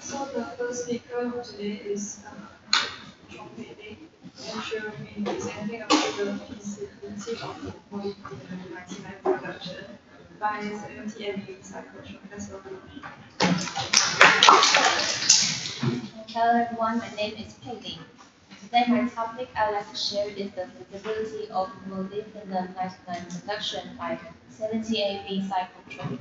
So the first speaker today is Chong Pei Ling, and she will be presenting about the feasibility of molybdenum-99 production by 70 cyclotron. Let's welcome. Hello everyone, my name is Pei Ling. Today my topic I'd like to share is the feasibility of molybdenum-99 production by 70 cyclotron.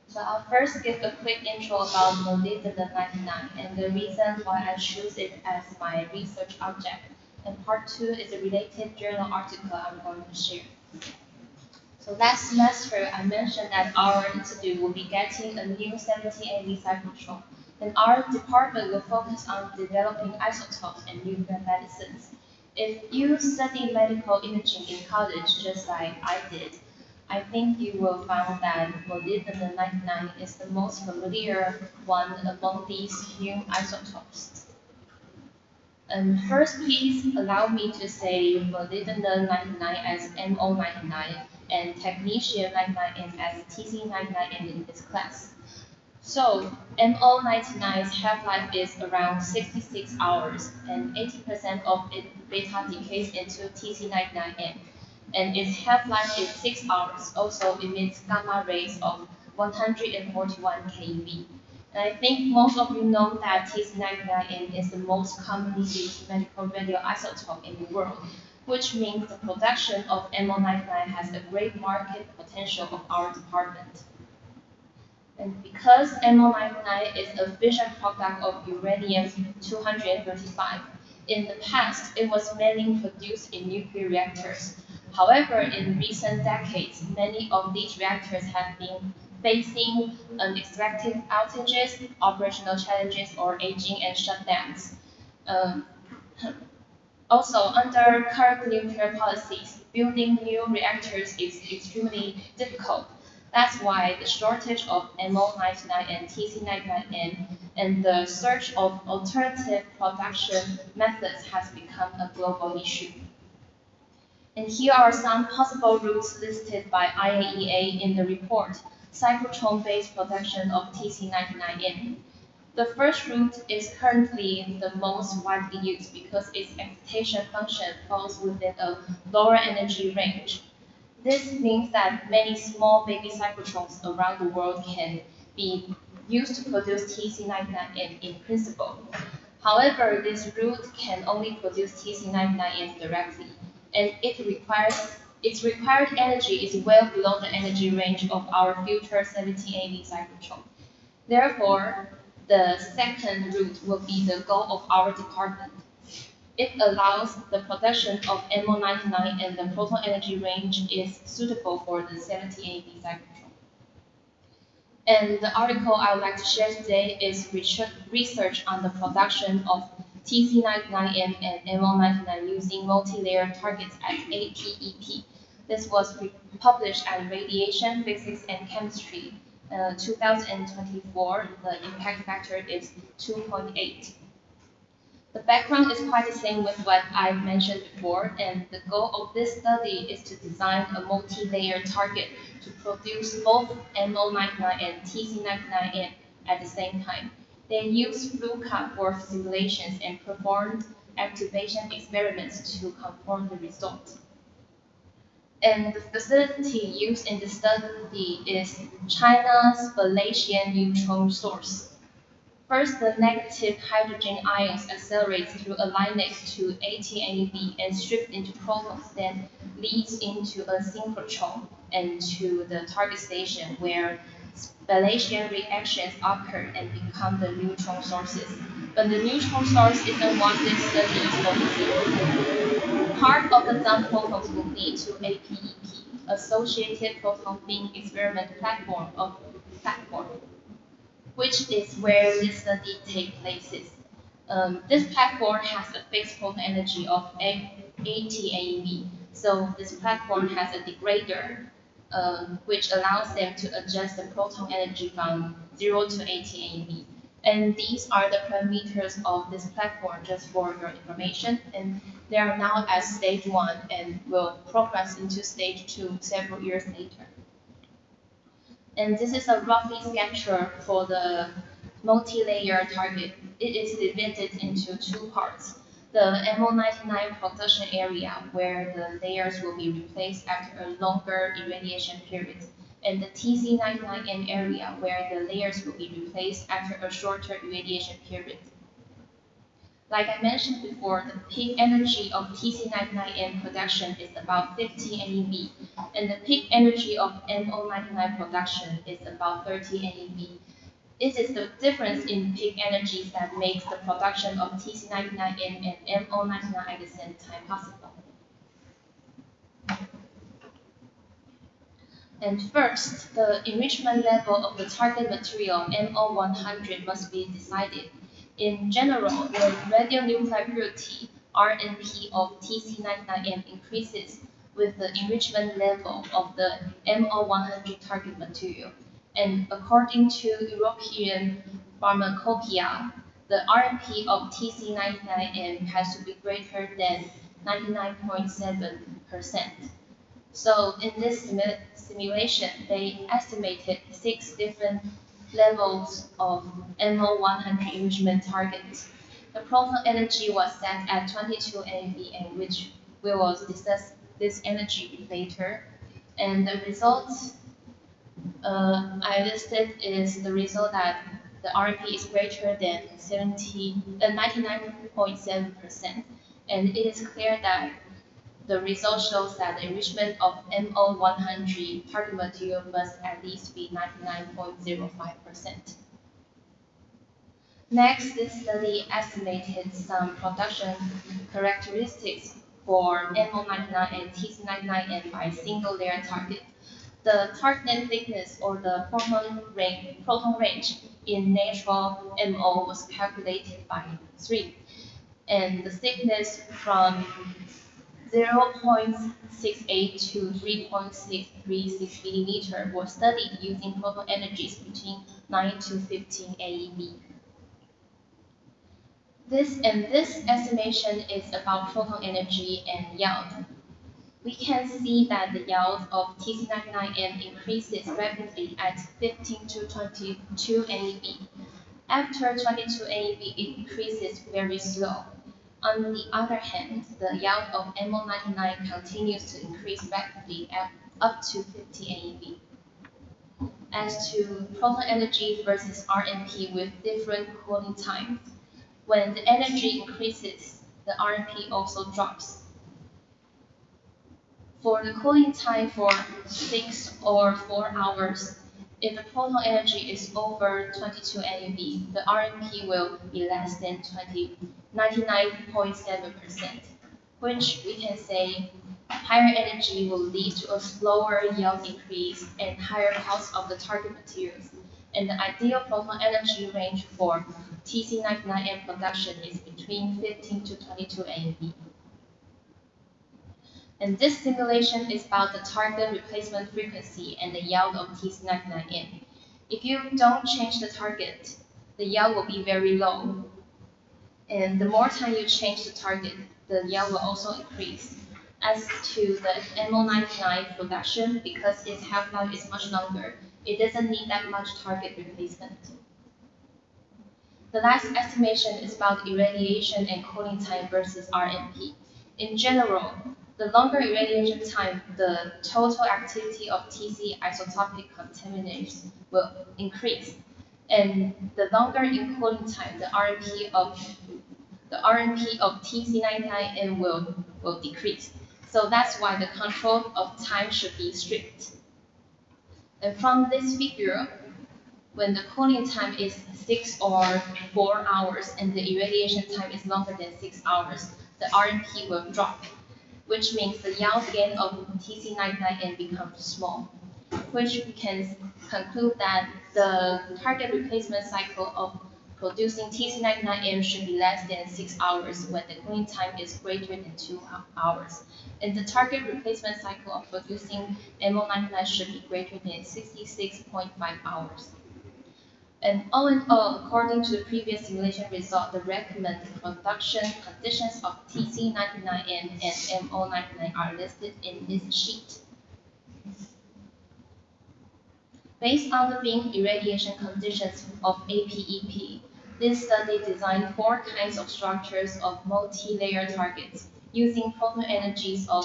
So I'll first give a quick intro about molybdenum-99 and the reason why I choose it as my research object. And part 2 is a related journal article I'm going to share. So last semester, I mentioned that our institute will be getting a new 70 cyclotron, and our department will focus on developing isotopes and nuclear medicines. If you study medical imaging in college, just like I did, I think you will find that molybdenum-99 is the most familiar one among these new isotopes. And first, please allow me to say molybdenum-99 as MO99 and technetium-99m as TC99m in this class. So MO99's half-life is around 66 hours, and 80% of its beta decays into TC99m, and its half-life is 6 hours, also emits gamma rays of 141 keV. And I think most of you know that TC99m is the most commonly used medical radioisotope in the world, which means the production of MO99 has a great market potential of our department. And because MO99 is a fission product of uranium-235, in the past it was mainly produced in nuclear reactors. However, in recent decades, many of these reactors have been facing unexpected outages, operational challenges, or aging and shutdowns. Um, Also, under current nuclear policies, building new reactors is extremely difficult. That's why the shortage of MO99 and TC99M and the search of alternative production methods has become a global issue. And here are some possible routes listed by IAEA in the report, cyclotron-based production of TC99M. The first route is currently the most widely used because its excitation function falls within a lower energy range. This means that many small baby cyclotrons around the world can be used to produce TC99M in principle. However, this route can only produce TC99M directly, and its required energy is well below the energy range of our future 70 cyclotron. Therefore, the second route will be the goal of our department. It allows the production of MO99 and the proton energy range is suitable for the 70 cyclotron. And the article I would like to share today is research on the production of TC99M and MO99 using multi-layer targets at APEP. This was published at Radiation, Physics and Chemistry 2024. The impact factor is 2.8. The background is quite the same with what I mentioned before, and the goal of this study is to design a multi-layer target to produce both MO99 and TC99M at the same time. They used FluCAP for simulations and performed activation experiments to confirm the result. And the facility used in the study is China's Spallation neutron source. First, the negative hydrogen ions accelerate through a lineage to ATAB and strip into protons, then leads into a synchrotron and to the target station where spallation reactions occur and become the neutron sources. But the neutron source isn't what this study is focusing on. Part of the dump protons will lead to APEP, Associated Proton Beam Experiment platform, which is where this study takes place. This platform has a fixed proton energy of 80 eV. So this platform has a degrader, which allows them to adjust the proton energy from 0 to 80 eV. And these are the parameters of this platform, just for your information. And they are now at stage 1 and will progress into stage 2 several years later. And this is a roughly sketcher for the multi-layer target. It is divided into two parts. The MO99 production area, where the layers will be replaced after a longer irradiation period, and the TC99M area, where the layers will be replaced after a shorter irradiation period. Like I mentioned before, the peak energy of TC99M production is about 50 MeV, and the peak energy of MO99 production is about 30 MeV. It is the difference in peak energies that makes the production of TC99M and MO99 at the same time possible. And first, the enrichment level of the target material MO100 must be decided. In general, the radionuclide purity RNP of TC99M increases with the enrichment level of the MO100 target material. And according to European Pharmacopoeia, the RNP of TC99M has to be greater than 99.7%. So in this simulation, they estimated 6 different levels of MO100 enrichment targets. The proton energy was set at 22 MeV, and which we will discuss this energy later. And the result I listed is the result that the RNP is greater than 99.7%. And it is clear that the result shows that the enrichment of MO100 target material must at least be 99.05%. Next, this study estimated some production characteristics for MO99 and TC99M by single layer target. The target thickness or the proton range in natural MO was calculated by 3, and the thickness from 0.68 to 3.636 millimeter was studied using proton energies between 9 to 15 AeV. This estimation is about proton energy and yield. We can see that the yield of TC99M increases rapidly at 15 to 22 AeV. After 22 AeV, it increases very slow. On the other hand, the yield of MO99 continues to increase rapidly at up to 50 AeV. As to proton energy versus RNP with different cooling times, when the energy increases, the RNP also drops. For the cooling time for 6 or 4 hours, if the proton energy is over 22 MeV, the RNP will be less than 99.7%, which we can say higher energy will lead to a slower yield increase and higher cost of the target materials. And the ideal proton energy range for TC99M production is between 15 to 22 MeV. And this simulation is about the target replacement frequency and the yield of TC99M. If you don't change the target, the yield will be very low. And the more time you change the target, the yield will also increase. As to the MO99 production, because its half-life is much longer, it doesn't need that much target replacement. The last estimation is about irradiation and cooling time versus RNP. In general, the longer irradiation time, the total activity of TC isotopic contaminants will increase. And the longer in cooling time, the RNP of TC99M will decrease. So that's why the control of time should be strict. And from this figure, when the cooling time is 6 or 4 hours and the irradiation time is longer than 6 hours, the RNP will drop, which means the yield gain of TC99M becomes small, which we can conclude that the target replacement cycle of producing TC99M should be less than 6 hours when the cooling time is greater than 2 hours. And the target replacement cycle of producing MO99 should be greater than 66.5 hours. And all in all, according to the previous simulation result, the recommended production conditions of TC99M and MO99 are listed in this sheet. Based on the beam irradiation conditions of APEP, this study designed four kinds of structures of multi-layer targets using photon energies of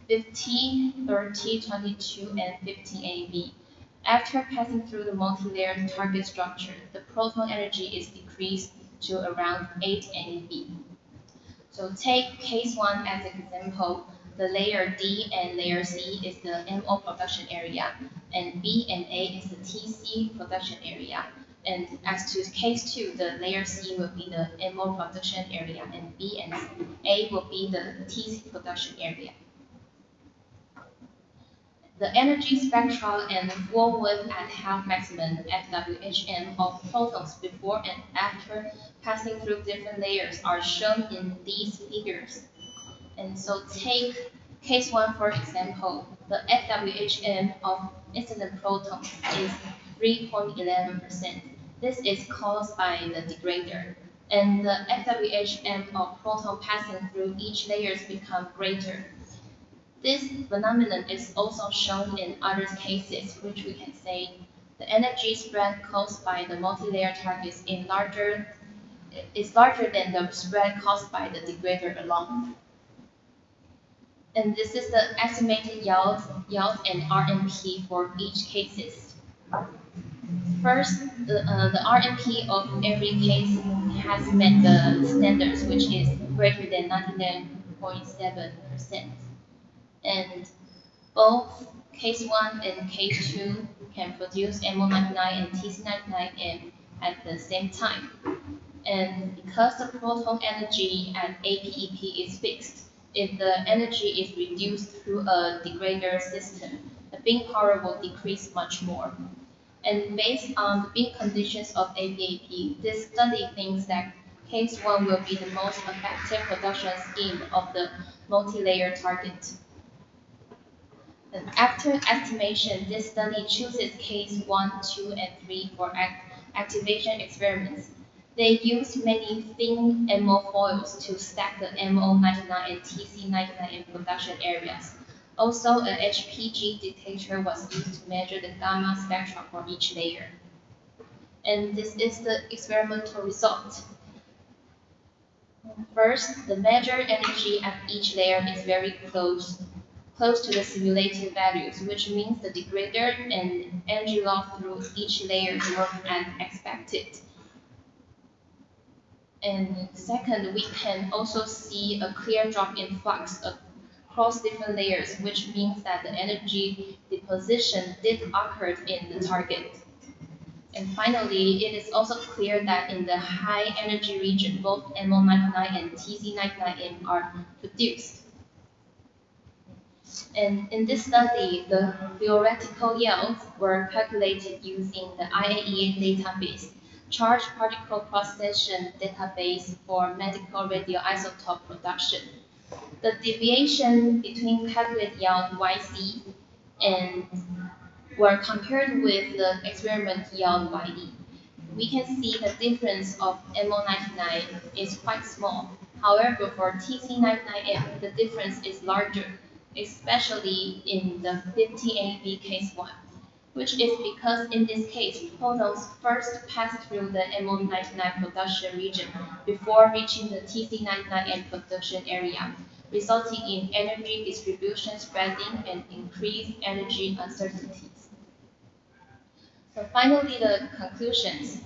50, 30, 22, and 15 eV. After passing through the multi-layer target structure, the proton energy is decreased to around 8 eV. So take case 1 as an example. The layer D and layer C is the MO production area, and B and A is the TC production area. And as to case 2, the layer C will be the MO production area, and B and A will be the TC production area. The energy spectral and full width at half maximum FWHM of photons before and after passing through different layers are shown in these figures. And so take case 1 for example. The FWHM of incident protons is 3.11%. This is caused by the degrader. And the FWHM of proton passing through each layers become greater. This phenomenon is also shown in other cases, which we can say the energy spread caused by the multi-layer targets is larger than the spread caused by the degrader alone. And this is the estimated yield and RMP for each cases. First, the RMP of every case has met the standards, which is greater than 99.7%. And both case 1 and case 2 can produce MO99 and TC99M at the same time. And because the proton energy at APEP is fixed, if the energy is reduced through a degrader system, the beam power will decrease much more. And based on the beam conditions of APEP, this study thinks that case 1 will be the most effective production scheme of the multi-layer target. And after estimation, this study chooses case 1, 2, and 3 for activation experiments. They use many thin MO foils to stack the MO99 and TC99M production areas. Also, a HPG detector was used to measure the gamma spectra for each layer. And this is the experimental result. First, the measured energy at each layer is very close to the simulated values, which means the degrader and energy loss through each layer work as expected. And second, we can also see a clear drop in flux across different layers, which means that the energy deposition did occur in the target. And finally, it is also clear that in the high energy region, both MO99 and TC99M are produced. And in this study, the theoretical yields were calculated using the IAEA database, Charged Particle Cross-Section database for medical radioisotope production. The deviation between calculated yield YC and were compared with the experiment yield YE. We can see the difference of MO99 is quite small. However, for TC99M, the difference is larger, especially in the 50 eV case 1, which is because in this case, photons first pass through the MO99 production region before reaching the TC99M production area, resulting in energy distribution spreading and increased energy uncertainties. So finally, the conclusions.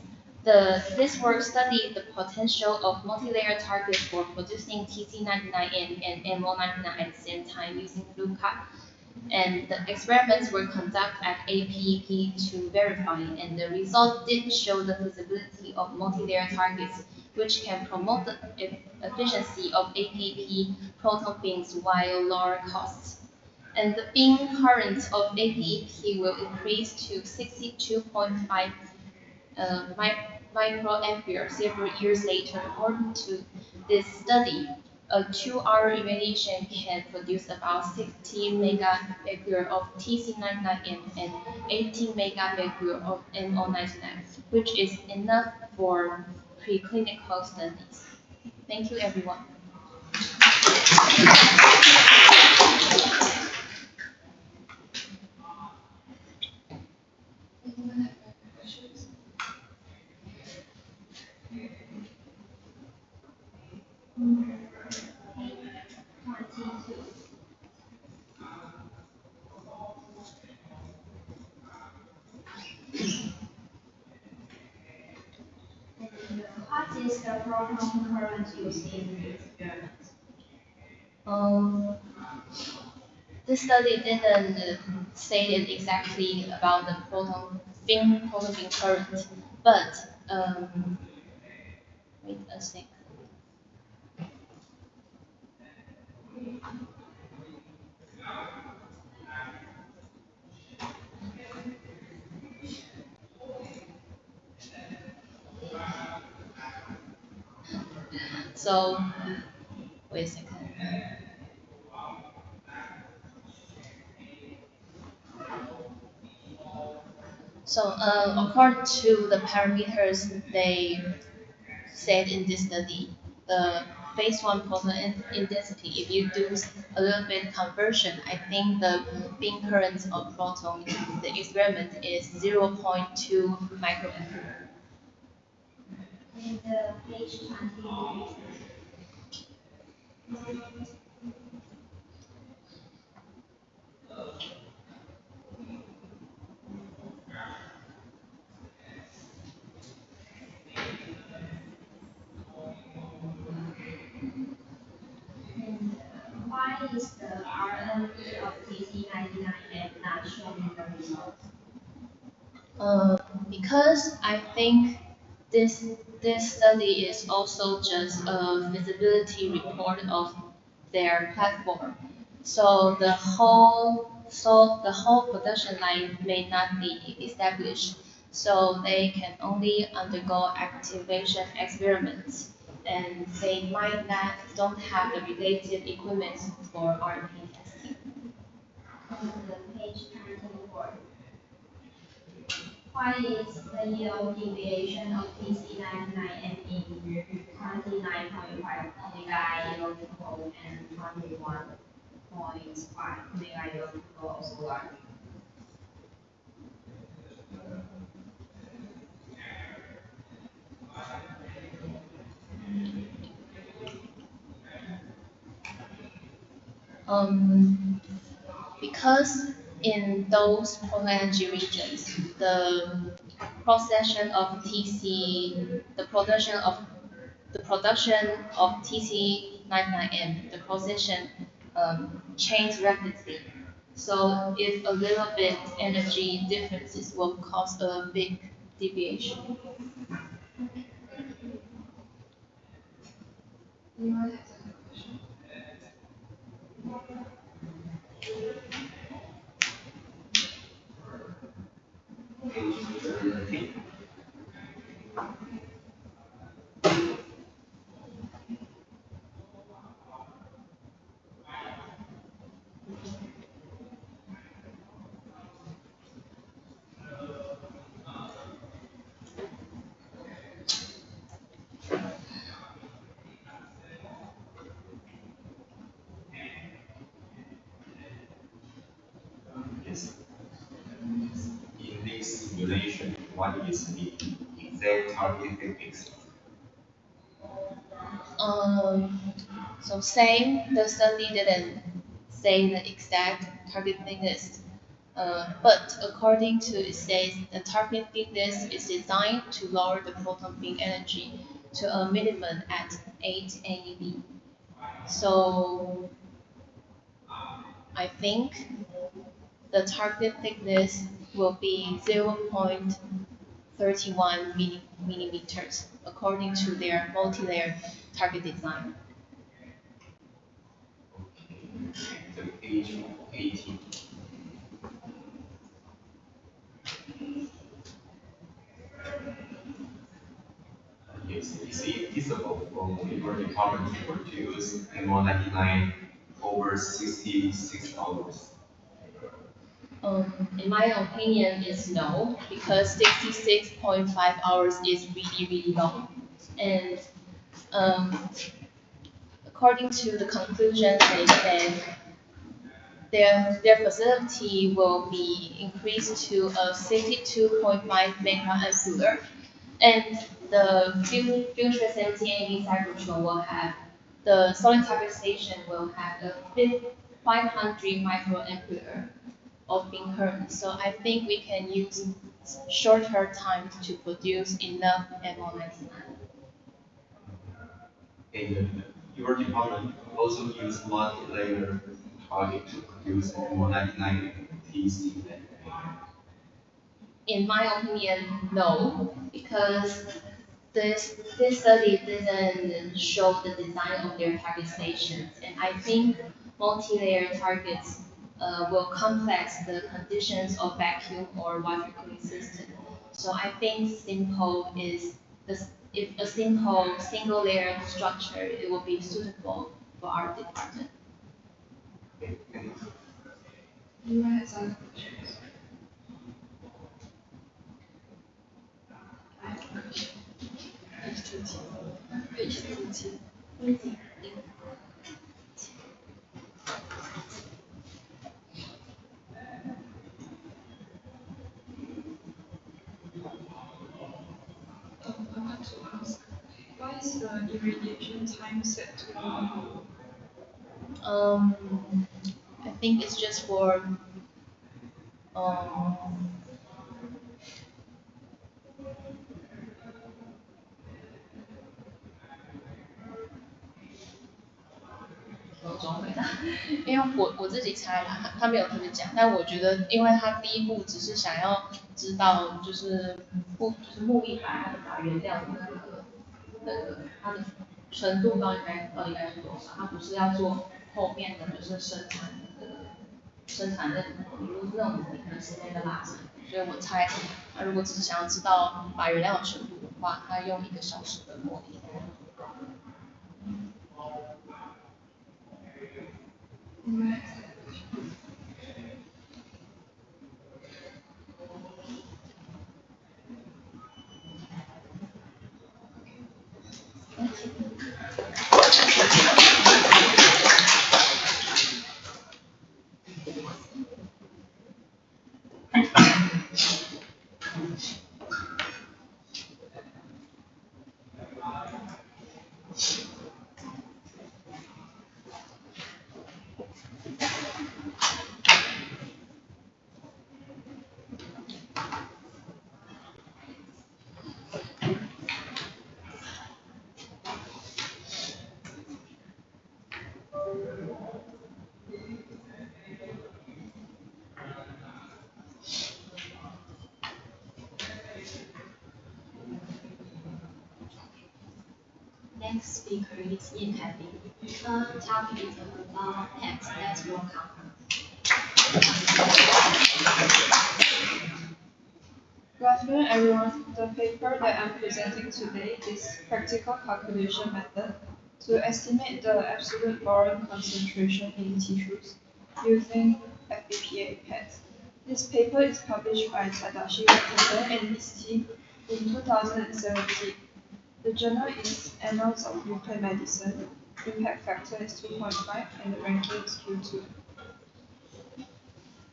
This work studied the potential of multi-layer targets for producing TC99M and MO99 at the same time using FluCAD. And the experiments were conducted at APEP to verify, and the result did show the feasibility of multi-layer targets, which can promote the efficiency of APEP proton beams while lower costs. And the beam current of APEP will increase to 62.5 microampere several years later. According to this study, a 2-hour irradiation can produce about 60 megabecquerel of TC99M and 18 megabecquerel of MO99, which is enough for preclinical studies. Thank you, everyone. is the proton current used in the experiment? Um, this study didn't say it exactly about the proton beam current, but wait a second. So wait a second. So according to the parameters they said in this study, the phase one proton intensity, if you do a little bit conversion, I think the beam current of proton in the experiment is 0.2 microampere. And page 20. And why is the RME of TC99M not shown in the results? Because I think this this study is also just a feasibility report of their platform. So the whole production line may not be established. So they can only undergo activation experiments, and they might not don't have the related equipment for R&D testing. And page 24. Why is the yield deviation of TC99 in 29.5 mega yield gold and 21.5 mega yield gold also large? Because in those proton energy regions, the procession of TC, the production of TC99M, the procession change rapidly. So if a little bit energy differences will cause a big deviation. Anyone has a question? Yes. In this simulation, what is the exact target physics? Um, so same, the study didn't say the exact target thickness, but according to it says the target thickness is designed to lower the proton beam energy to a minimum at 8 eV. So I think the target thickness will be 0.31 millimeters according to their multi-layer target design. The page 18. Yes, is it feasible for your department to produce MO99 over 66 hours? In my opinion, is no, because 66.5 hours is really, really long. And um, according to the conclusion, they said their facility will be increased to a 62.5 megahampere, and the future 17 AV cyclotron will have the solid target station will have a 500 microampere of beam current. So I think we can use shorter time to produce enough MO99. And your department also use multi-layer target to produce M199 TC. In my opinion, no, because this study didn't show the design of their target stations, and I think multi-layer targets will complex the conditions of vacuum or water cooling system. So I think simple is if a simple single layer structure, it will be suitable for our department. Okay, thank you. Anyone has other questions? I have a question. Page 30. Page 30. I want to ask, why is the irradiation time set to 1 hour? I think it's just for um我怎么回答？因为我自己猜啦，他没有特别讲，但我觉得，因为他第一步只是想要知道，就是木一百它的把原料的那个它的纯度到底该是多少，他不是要做后面的就是生产那种比如那种很时间的拉长，所以我猜他如果只是想要知道把原料的纯度的话，他用1个小时的磨底。Anyone has other questions? Next speaker is Yin Happy. Her topic is about pets that will come. Good afternoon, everyone. The paper that I'm presenting today is Practical Calculation Method to estimate the absolute boron concentration in tissues using FBPA PET. This paper is published by Tadashi Watanabe and his team in 2017. The journal is Annals of Nuclear Medicine. Impact factor is 2.5 and the ranking is Q2.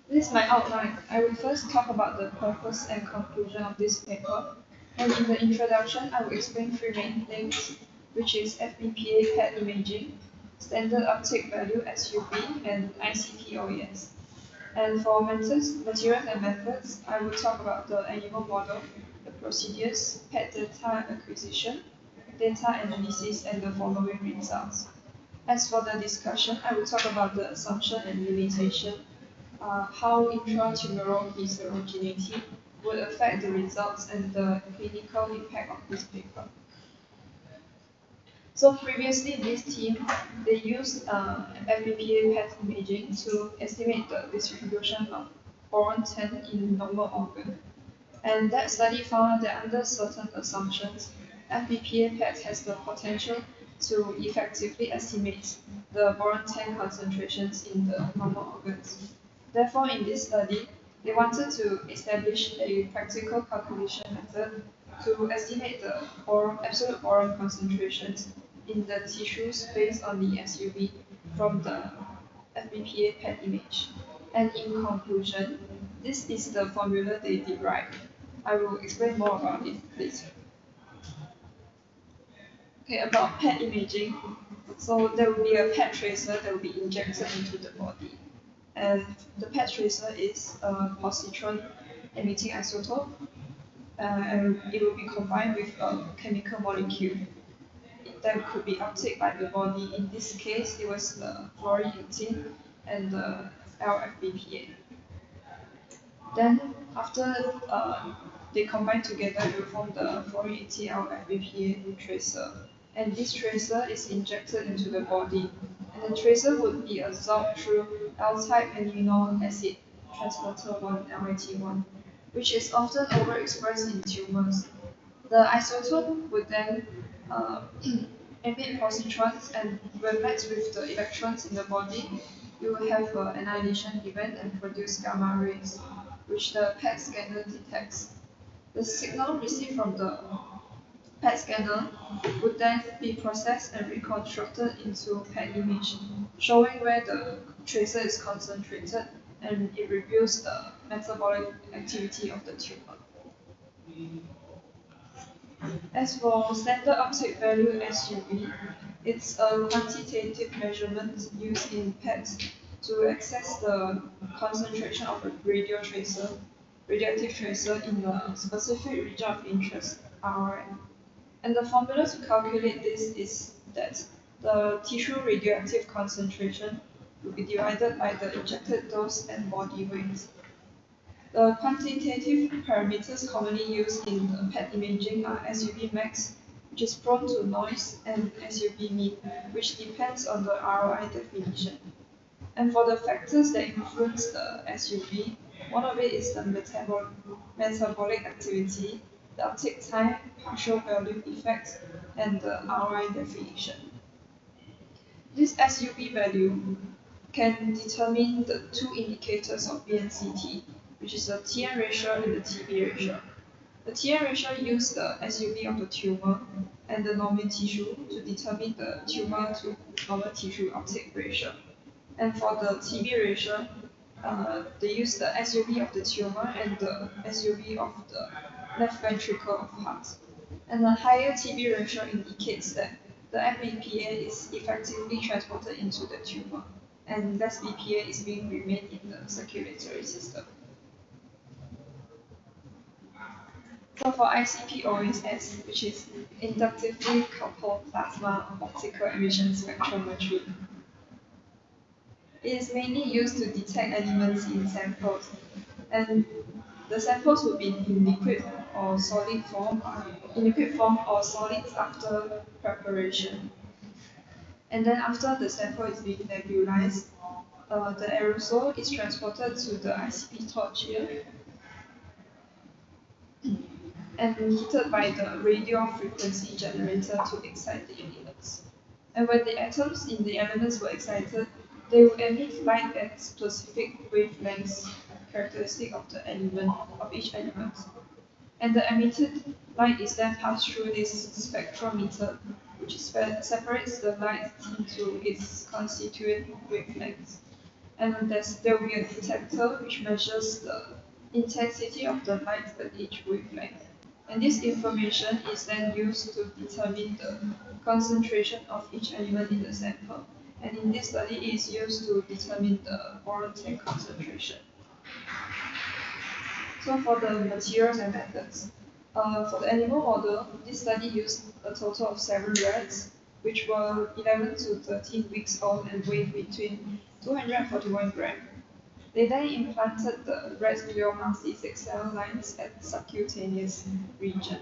This is my outline. I will first talk about the purpose and conclusion of this paper, and in the introduction, I will explain 3 main things, which is FBPA PET imaging, standard uptake value SUV, and ICP-OES. And for materials and methods, I will talk about the animal model, the procedures, PET data acquisition, data analysis, and the following results. As for the discussion, I will talk about the assumption and limitation, how intratumoral heterogeneity would affect the results and the clinical impact of this paper. So previously, this team, they used FBPA PET imaging to estimate the distribution of boron-10 in normal organ. And that study found that under certain assumptions, FBPA PET has the potential to effectively estimate the boron-10 concentrations in the normal organs. Therefore, in this study, they wanted to establish a practical calculation method to estimate the absolute boron concentrations in the tissues based on the SUV from the FBPA PET image. And in conclusion, this is the formula they derived. I will explain more about it later. Okay, about PET imaging. So there will be a PET tracer that will be injected into the body. And the PET tracer is a positron emitting isotope, and it will be combined with a chemical molecule. that could be uptake by the body. In this case, it was the fluorine-18 and the LFBPA. Then after they combine together, it will form the fluorine-18 LFBPA tracer. And this tracer is injected into the body. And the tracer would be absorbed through L-type amino acid transporter 1, LIT1, which is often overexpressed in tumors. The isotope would then emit positrons, and when matched with the electrons in the body, you will have an annihilation event and produce gamma rays, which the PET scanner detects. The signal received from the PET scanner would then be processed and reconstructed into PET image, showing where the tracer is concentrated, and it reveals the metabolic activity of the tumor. As for standard uptake value SUV, it's a quantitative measurement used in PET to assess the concentration of a radioactive tracer in a specific region of interest, RI. And the formula to calculate this is that the tissue radioactive concentration will be divided by the injected dose and body weight. The quantitative parameters commonly used in the PET imaging are SUV max, which is prone to noise, and SUV mean, which depends on the ROI definition. And for the factors that influence the SUV, one of it is the metabolic activity, the uptake time, partial value effect, and the ROI definition. This SUV value can determine the two indicators of BNCT, which is the TN ratio and the TB ratio. The TN ratio uses the SUV of the tumor and the normal tissue to determine the tumor to normal tissue uptake ratio. And for the TB ratio, they use the SUV of the tumor and the SUV of the left ventricle of heart. And the higher TB ratio indicates that the FBPA is effectively transported into the tumor, and less BPA is being remained in the circulatory system. So for ICP-OSS, which is inductively coupled plasma optical emission spectrometry, it is mainly used to detect elements in samples, and the samples would be in liquid or solid form, solids after preparation. And then after the sample is being nebulized, the aerosol is transported to the ICP torch here and heated by the radio frequency generator to excite the elements. And when the atoms in the elements were excited, they will emit light at specific wavelengths characteristic of the element, of each element. And the emitted light is then passed through this spectrometer, which separates the light into its constituent wavelengths. And there will be a detector which measures the intensity of the light at each wavelength. And this information is then used to determine the concentration of each element in the sample. And in this study, it is used to determine the boron tank concentration. So for the materials and methods, for the animal model, this study used a total of 7 rats, which were 11 to 13 weeks old and weighed between 241 grams. They then implanted the rat's glioma C6 cell lines at subcutaneous region.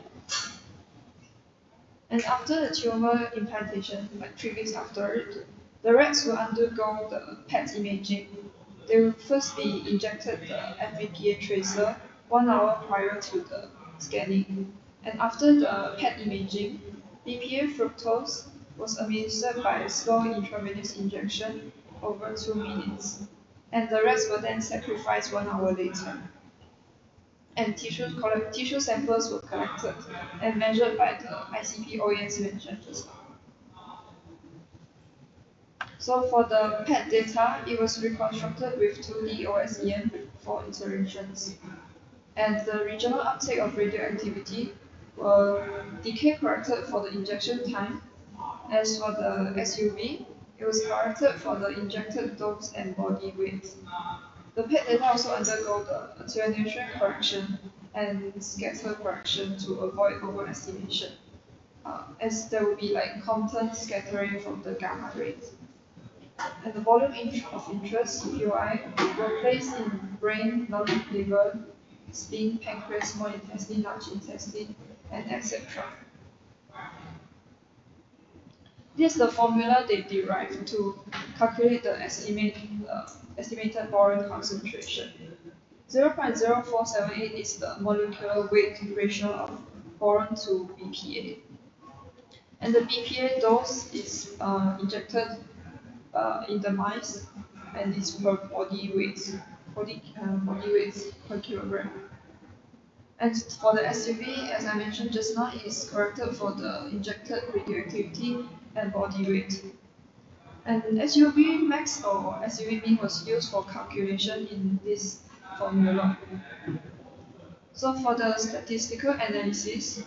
And after the tumor implantation, like 3 weeks after it, the rats will undergo the PET imaging. They will first be injected the FBPA tracer 1 hour prior to the scanning. And after the PET imaging, BPA fructose was administered by a slow intravenous injection over 2 minutes. And the rats were then sacrificed 1 hour later. And tissue samples were collected and measured by the ICP-OES mentioned just now. So for the PET data, it was reconstructed with 2D OSEM with 4 iterations. And the regional uptake of radioactivity were decay corrected for the injection time. As for the SUV, it was corrected for the injected dose and body weight. The PET data also undergo the attenuation correction and scatter correction to avoid overestimation. as there will be like Compton scattering from the gamma rays. And the volume of interest, VOI, were placed in brain, lung, liver, spleen, pancreas, small intestine, large intestine, and etc. This is the formula they derived to calculate the estimated boron concentration. 0.0478 is the molecular weight ratio of boron to BPA. And the BPA dose is injected in the mice and is per body weight per kilogram. And for the SUV, as I mentioned just now, it is corrected for the injected radioactivity and body weight. And SUV max or SUV min was used for calculation in this formula. So for the statistical analysis,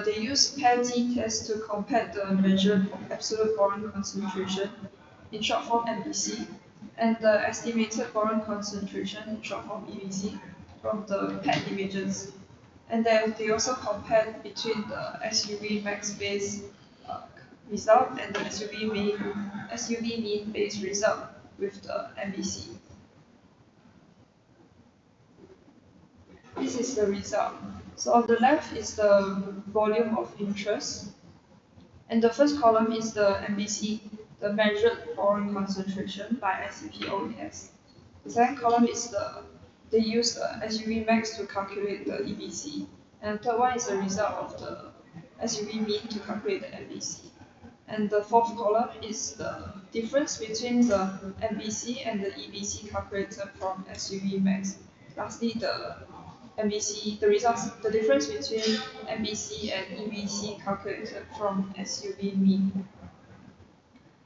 they use PAT test to compare the measured absolute boron concentration, in short form MBC, and the estimated boron concentration, in short form EBC, from the PET images. And then they also compared between the SUV max based result and the SUV mean based result with the MBC. This is the result. So on the left is the volume of interest, and the first column is the MBC, the measured boron concentration by ICP-OES. The second column is they use the SUV max to calculate the EBC, and the third one is the result of the SUV mean to calculate the MBC. And the fourth column is the difference between the MBC and the EBC calculated from SUV max. Lastly, the MBC, the difference between MBC and EBC calculated from SUV mean.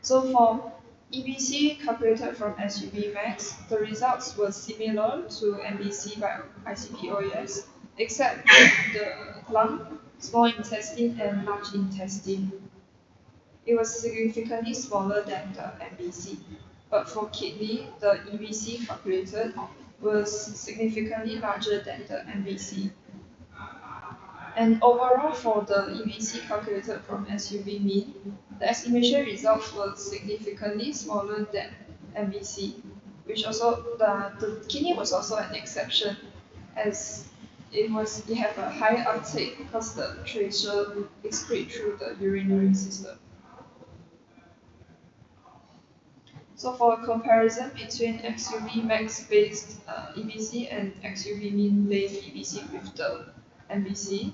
So for EBC calculated from SUV max, the results were similar to MBC by ICP-OES, except the lung, small intestine, and large intestine. It was significantly smaller than the MBC, but for kidney, the EBC calculated was significantly larger than the MBC. And overall, for the EBC calculated from SUV mean, the estimation results were significantly smaller than MBC, which also the kidney was also an exception, as it had a higher uptake because the tracer excrete through the urinary system. So for a comparison between XUV max based EBC and XUV mean based EBC with the MBC,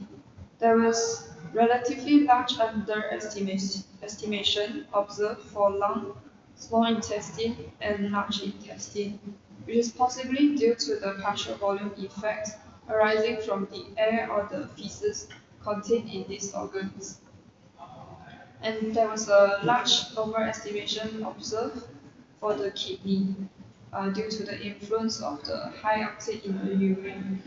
there was relatively large underestimation observed for lung, small intestine, and large intestine, which is possibly due to the partial volume effect arising from the air or the feces contained in these organs. And there was a large overestimation observed for the kidney due to the influence of the high uptake in the urine.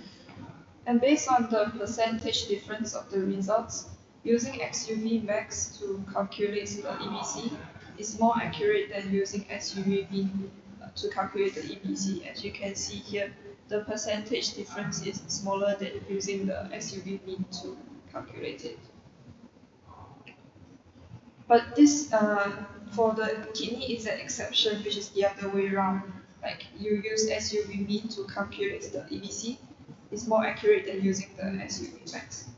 And based on the percentage difference of the results, using XUV max to calculate the EBC is more accurate than using SUV mean to calculate the EBC. As you can see here, the percentage difference is smaller than using the SUV mean to calculate it. But this, for the kidney, is an exception, which is the other way around. Like you use SUV mean to calculate the EBC, it's more accurate than using the SUV max.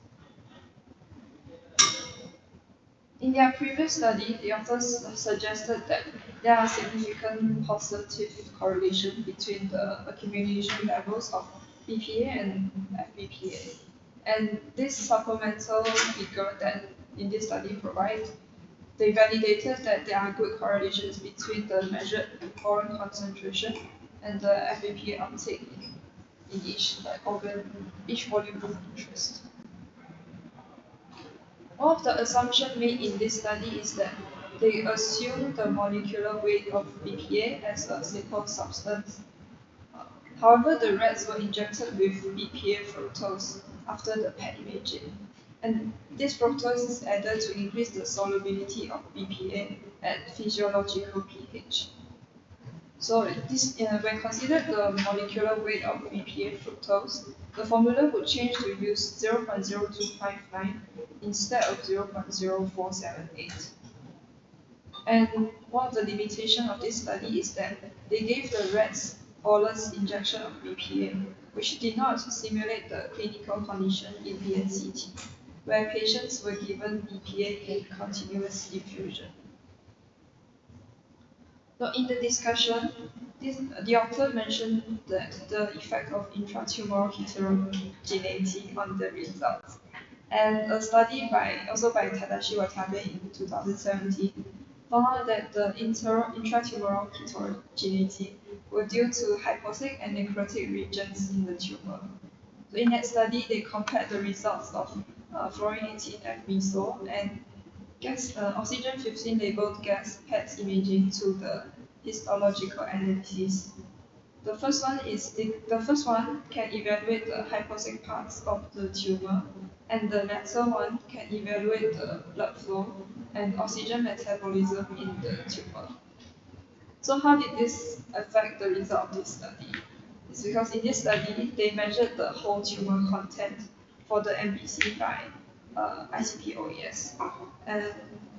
In their previous study, the authors suggested that there are significant positive correlation between the accumulation levels of BPA and FBPA. And this supplemental figure that in this study provides, they validated that there are good correlations between the measured boron concentration and the FBPA uptake in each organ, each volume of interest. One of the assumptions made in this study is that they assume the molecular weight of BPA as a simple substance. However, the rats were injected with BPA fructose after the PET imaging. And this fructose is added to increase the solubility of BPA at physiological pH. So when considered the molecular weight of BPA fructose, the formula would change to use 0.0259 instead of 0.0478. And one of the limitations of this study is that they gave the rats bolus injection of BPA, which did not simulate the clinical condition in BNCT, where patients were given BPA in continuous infusion. So in the discussion, the author mentioned that the effect of intratumoral heterogeneity on the results. And a study also by Tadashi Watabe in 2017 found out that the intratumoral heterogeneity were due to hypoxic and necrotic regions in the tumor. So in that study, they compared the results of fluorine 18 FMISO and oxygen 15 labeled gas PET imaging to the histological analysis. The first one can evaluate the hypoxic parts of the tumor, and the latter one can evaluate the blood flow and oxygen metabolism in the tumor. So how did this affect the result of this study? It's because in this study, they measured the whole tumor content for the MBC by ICP-OES. And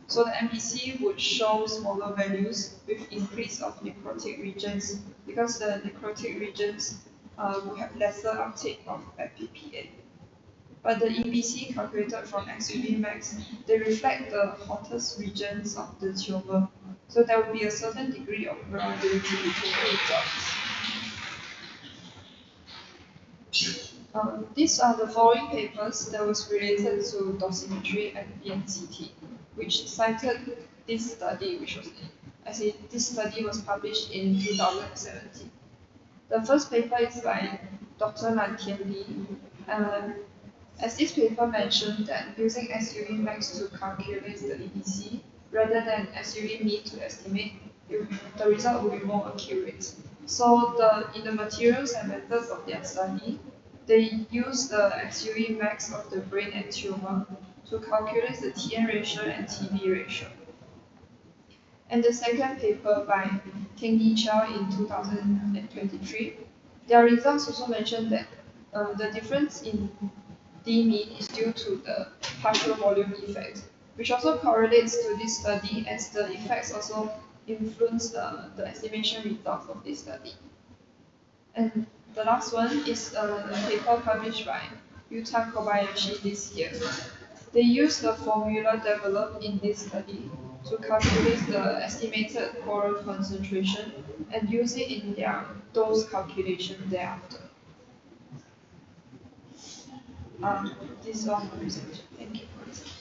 so the MBC would show smaller values with increase of necrotic regions because the necrotic regions will have lesser uptake of FPPA. But the EBC calculated from XUV max, they reflect the hottest regions of the tumor. So there will be a certain degree of variability between the results. These are the following papers that was related to dosimetry and BNCT, which cited this study, this study was published in 2017. The first paper is by Dr. Lan Tian Li. As this paper mentioned that using SUV max to calculate the EBC rather than SUV mean to estimate, the result will be more accurate. So in the materials and methods of their study, they use the XUV max of the brain and tumor to calculate the TN ratio and TB ratio. And the second paper by Ting Yi Chao in 2023, their results also mentioned that the difference in D mean is due to the partial volume effect, which also correlates to this study as the effects also influence the estimation results of this study. And the last one is a paper published by Yuta Kobayashi this year. They used the formula developed in this study to calculate the estimated oral concentration and use it in their dose calculation thereafter. This is all my presentation. Thank you for listening.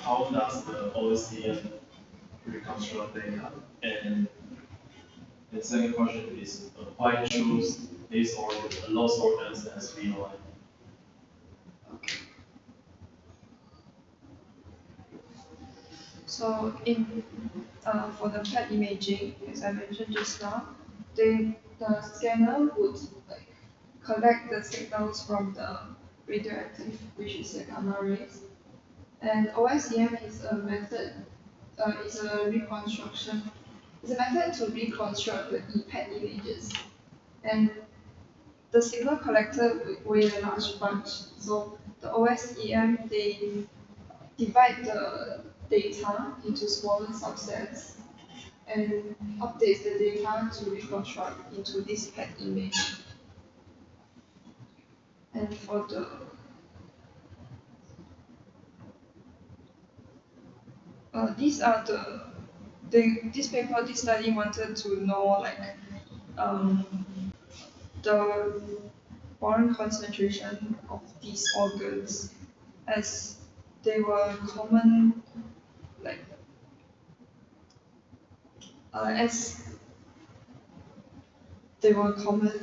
How does the OSDM reconstruct data? And the second question is why choose these organs, lost organs as VOI? So for the PET imaging, as I mentioned just now, the scanner would collect the signals from the radioactive, which is the gamma rays. And OSDM is a method, it's a method to reconstruct the PET images. And the signal collected weigh a large bunch. So the OSDM, they divide the data into smaller subsets and update the data to reconstruct into this PET image. And for this study wanted to know the boron concentration of these organs, as they were common,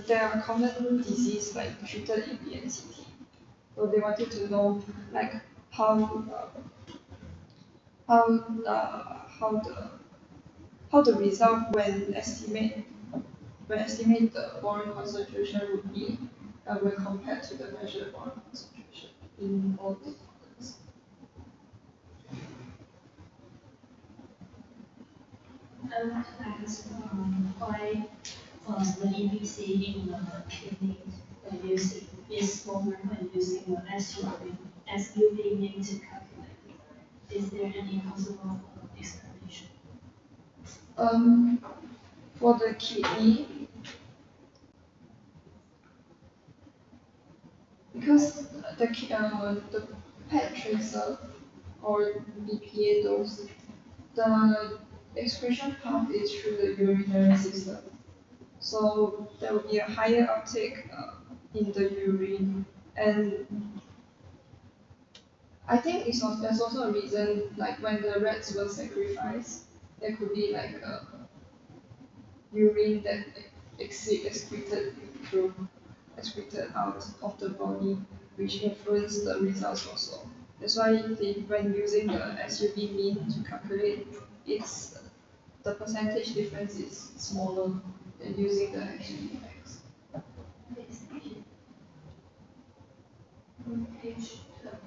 there are common disease treated in BNCT. So they wanted to know how how the result when estimate the boron concentration would be when compared to the measured boron concentration in all the organs. I want to ask why the EPC in the kidney when using is smaller when using the SUV mean to calculate. Is there any possible explanation? For the kidney, because the PET tracer or BPA dose, the excretion path is through the urinary system. So there will be a higher uptake in the urine, and I think there's also a reason like when the rats were sacrificed, there could be like a urine that excreted through excreted out of the body, which influence the results also. That's why when using the SUV mean to calculate, it's the percentage difference is smaller than using the SUV max. On page 12.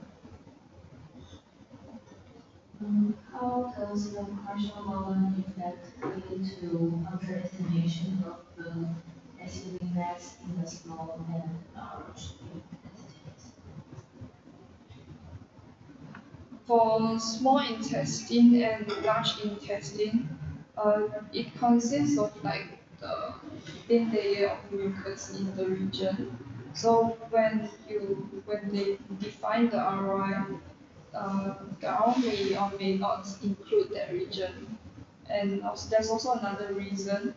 How does the partial Nolan effect lead to underestimation of the SUV mass in the small and large intestines? For small intestine and large intestine, it consists of like the thin layer of mucus in the region. So when they define the ROI, the ROI may or may not include that region. And also, there's also another reason.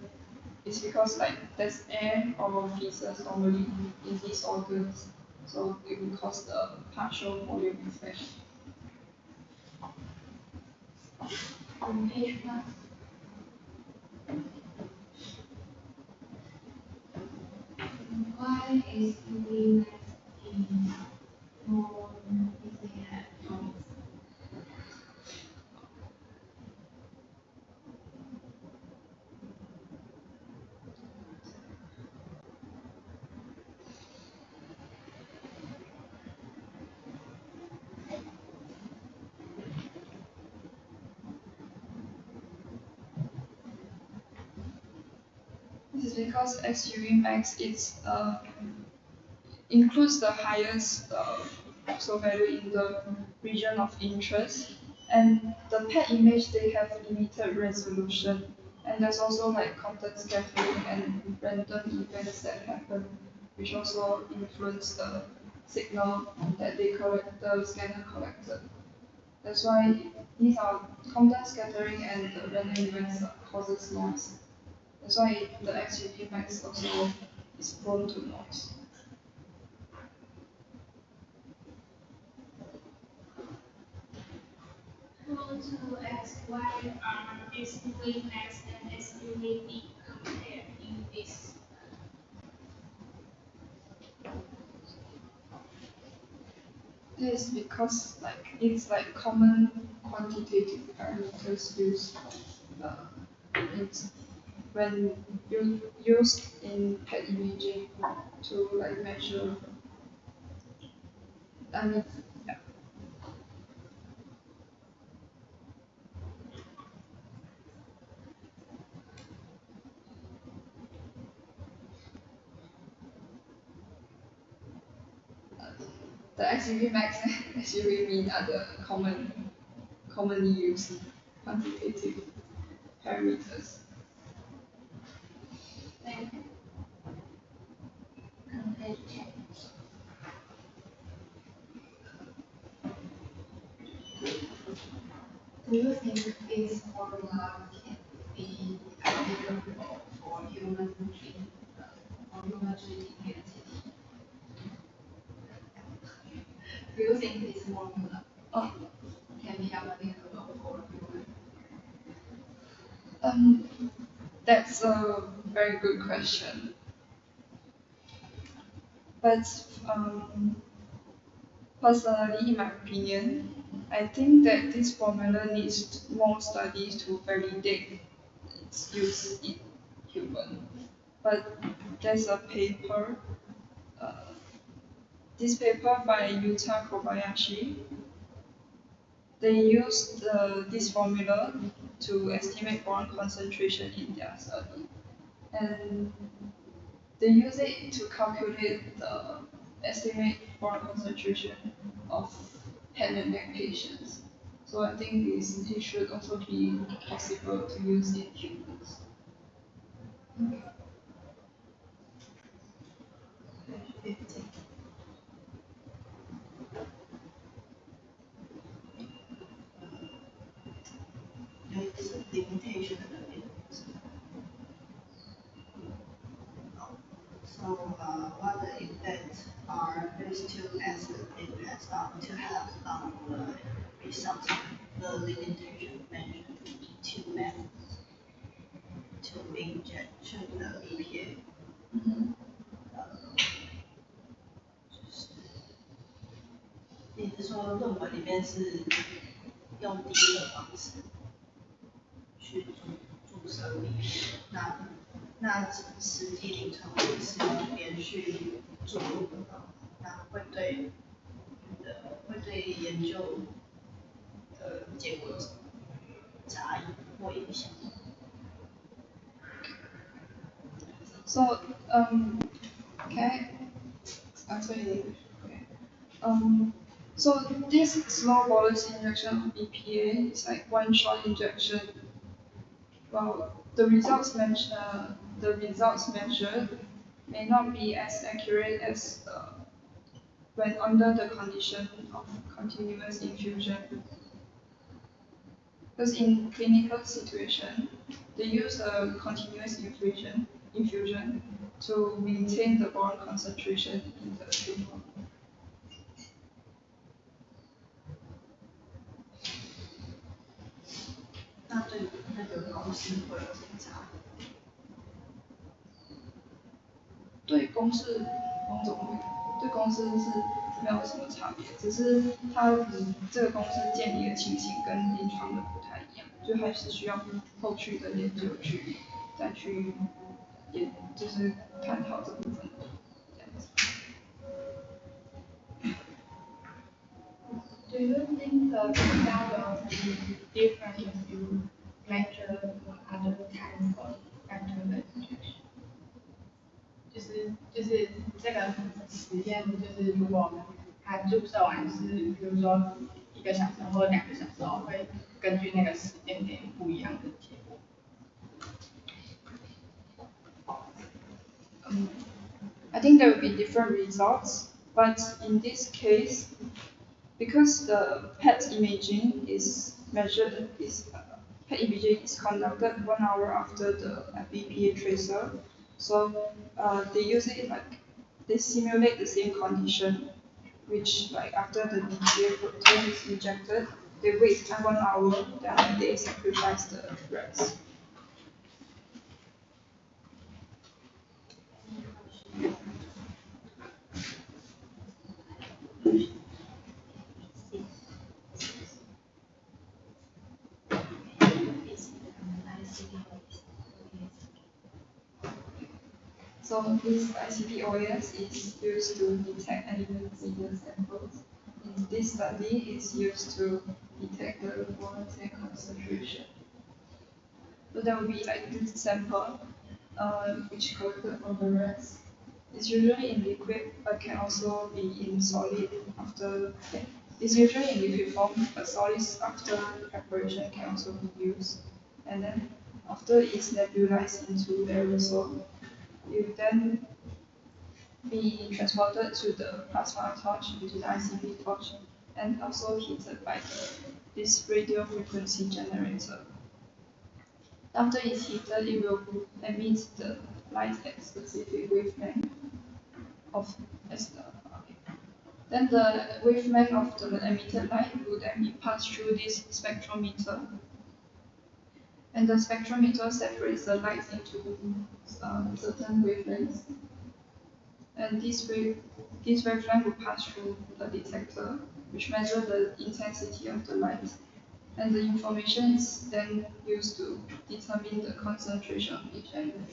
It's because like there's air or feces normally in these organs, so it will cause the partial volume effect. On page 1. Why is UV max in more if they have problems? This is because SUV max includes the highest pixel value in the region of interest, and the PET image they have limited resolution, and there's also like content scattering and random events that happen, which also influence the signal that the scanner collected. That's why these are content scattering and the random events that causes noise. That's why the XUV Max also is prone to noise. I want to ask why are SUV max and SUV compared in this? This is because like it's like common quantitative parameters used it's when used in PET imaging to like measure. I mean, yeah. The SUV max and SUV mean are the commonly used quantitative parameters. Thank you. On page 10. Do you think this formula can be applicable for human treating entity? Do you think this formula can be applicable for human? That's a very good question. But Personally, in my opinion, I think that this formula needs more studies to validate its use in human. But there's a paper, uh, this paper by Yuta Kobayashi. They used this formula to estimate boron concentration in their study. And they use it to calculate the estimate boron concentration of head and neck patients. So I think it should also be possible to use in humans. 有一个是 limitation 的那边。So, what the effects are these two acids depends on to have the results, the limitation mentioned two methods to injection the EPA. 你是说论文里面是用第一个方式去注射那实际临床是连续注入的，那会对研究的结果有什么差异或影响？ So, can I answer in English? Okay. So this small bolus injection of EPA is like one shot injection. Well, the results measured may not be as accurate as when under the condition of continuous infusion. Because in clinical situation, they use a continuous infusion to maintain the boron concentration in the tumor. 那对那个公司会有什么差异？对公司某种会，对公司是没有什么差别，只是这个公司建立的情形跟临床的不太一样，就还是需要后续的研究再去就是探讨这部分的这样子。Do you think the result will be different if you measure other kinds of bacterial injection? 就是这个实验，就是如果它注射完是，比如说1个小时或2个小时后，会根据那个时间点不一样的结果。I think there will be different results, but in this case, because the PET imaging is PET imaging is conducted 1 hour after the FEPA tracer, so they use it like they simulate the same condition, which like after the BPA protein is injected, they wait 1 hour, then they sacrifice the rats. So this ICD-OAS is used to detect elements in the samples. In this study, it's used to detect the boron concentration. So there will be like this sample, which collected from the rats. It's usually in liquid, but can also be in solid after. It's usually in liquid form, but solids after preparation can also be used. And then after it's nebulized into aerosol, it will then be transported to the plasma torch, which is ICP torch, and also heated by this radio frequency generator. After it's heated, it will emit the light at specific wavelength of then the wavelength of the emitted light will then be passed through this spectrometer. And the spectrometer separates the light into certain wavelengths. And This wavelength will pass through the detector, which measures the intensity of the light. And the information is then used to determine the concentration of each element.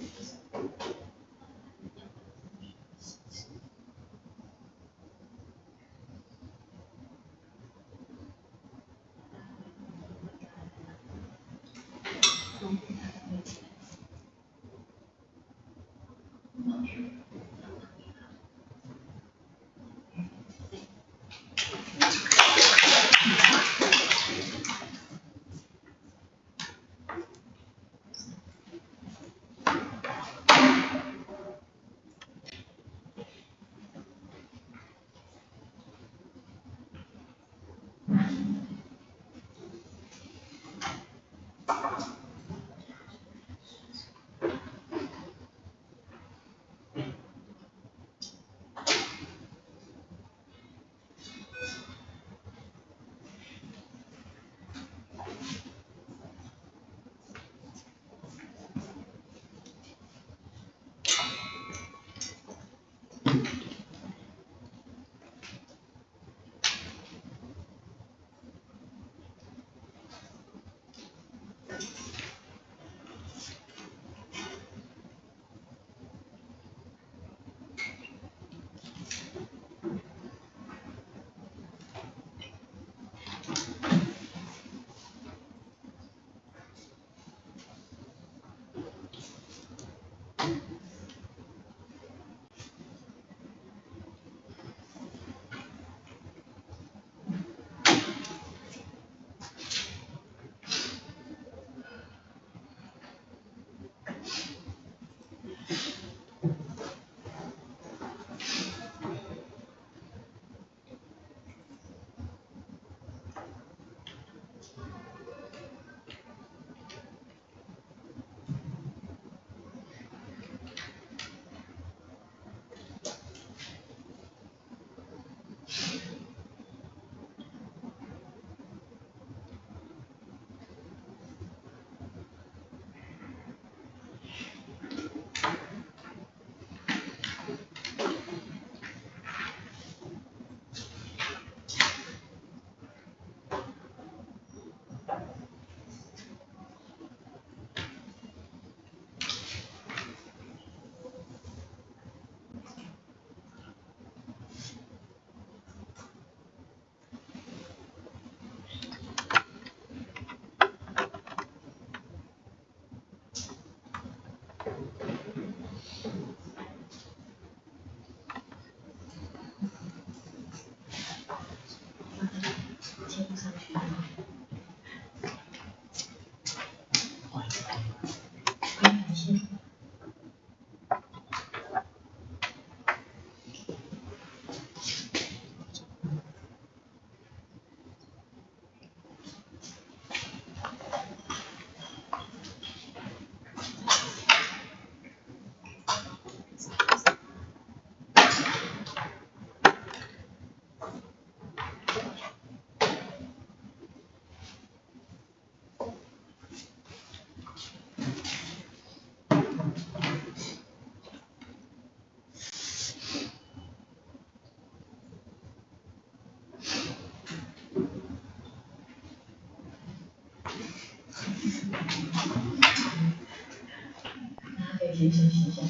谢谢谢谢。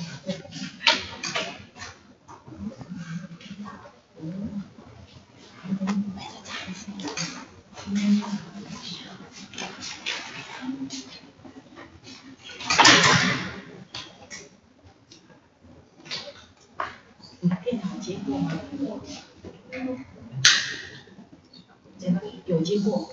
电脑接过吗？有接过。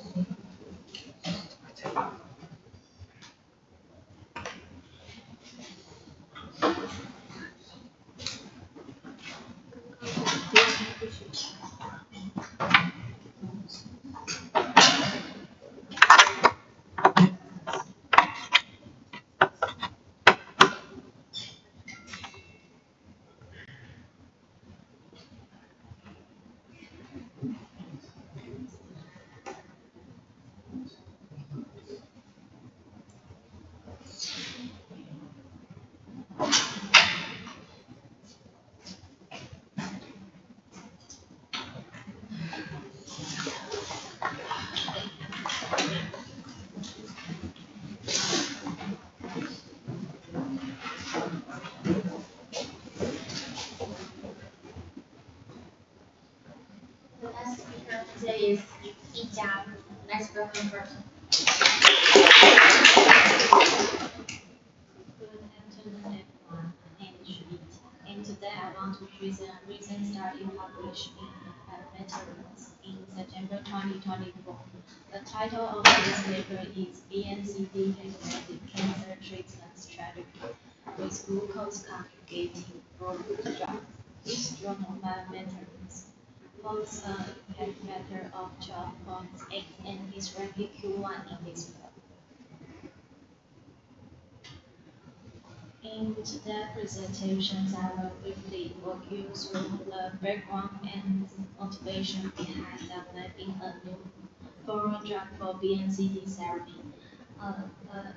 家。Let's welcome first. Good afternoon, everyone. My name is Shuita, and today I want to present a recent study published in Meta-Reports in September 2024. The title of this paper is BNCD Pancreatic Cancer Treatment Strategy with Glucose Conjugating Drug. This journal by Meta-Reports holds a impact factor of 12.8 and is ranking Q1 in this field. In today's presentations, I will briefly walk you through the background and motivation behind developing a new oral drug for BNCD therapy.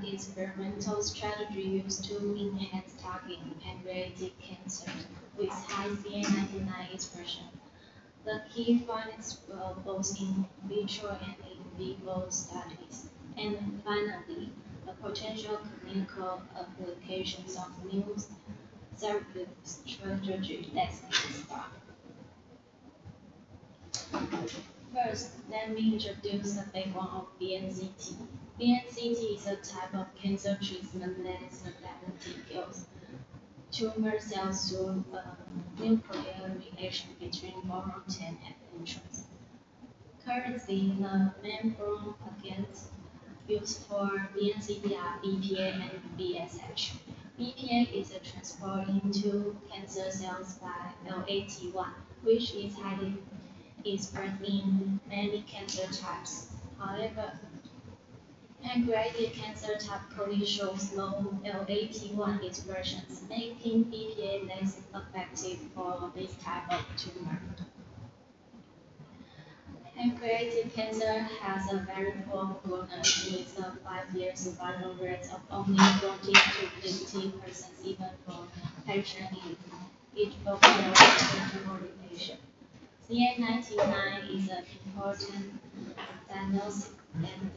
The experimental strategy used to enhance targeting pancreatic cancer with high CA99 expression. The key findings were both in vitro and in vivo studies. And finally, the potential clinical applications of new therapeutic strategy. Let's get started. First, let me introduce the background of BNCT. BNCT is a type of cancer treatment that selectively kills tumor cells through a nuclear reaction between boron 10 and entrance. Currently, the main boron agents used for BNCT are BPA and BSH. BPA is transported into cancer cells by LAT1, which is highly expressed in many cancer types. However, pancreatic cancer typically shows low LAT1 expressions, making BPA less effective for this type of tumor. Pancreatic cancer has a very poor prognosis with a 5-year survival rate of only 40 to 50%, even for patients in each population. CA99 is an important diagnostic and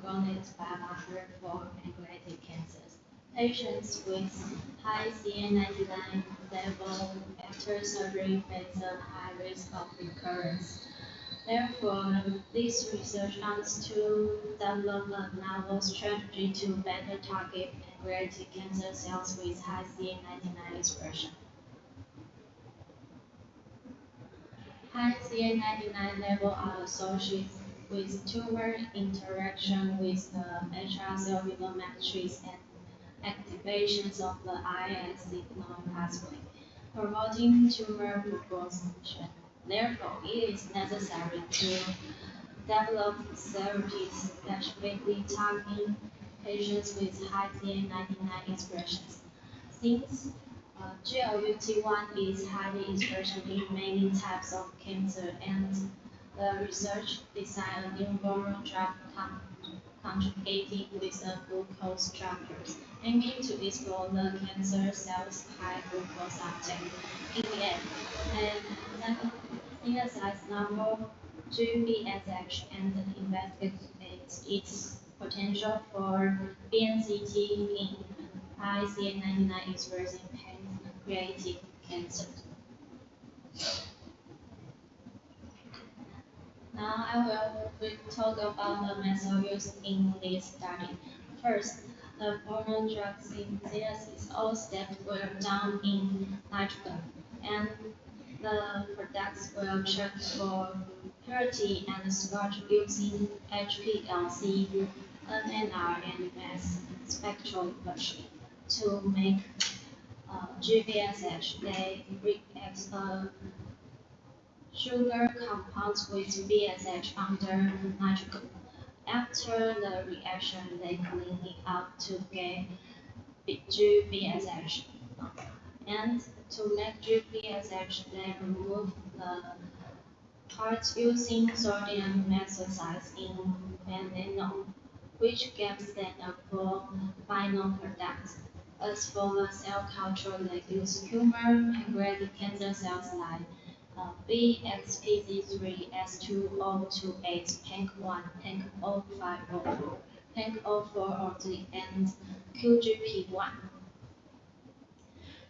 prognostic biomarker for pancreatic cancers. Patients with high CA99 level after surgery face a high risk of recurrence. Therefore, this research aims to develop a novel strategy to better target pancreatic cancer cells with high CA99 expression. High CA99 levels are associated with tumor interaction with the extracellular matrix and activations of the IS signal pathway, promoting tumor progression. Therefore, it is necessary to develop therapies specifically targeting patients with high CA99 expressions. Since GLUT1 is highly expressed in many types of cancer, and the research designed a new oral drug conjugated with a glucose structure, aiming to explore the cancer cells' high glucose uptake in the end, and synthesize novel GBSH and investigate its potential for BNCT in high CA99 expressing pancreatic cancer. Now I will talk about the method used in this study. First, the boron drug synthesis. All steps were done in nitrogen, and the products were checked for purity and storage using HPLC, NMR, and mass spectrometry to make GBSH. They react sugar compounds with BSH under nitrogen. After the reaction, they clean it up to get GBSH. And to make GBSH, they remove the parts using sodium methoxide in vanillin, which gives them a full final product. As for the cell culture, they use human pancreatic cancer cells like BXPC3S2028, PANC1, PANC0504, PANC0403, and QGP1.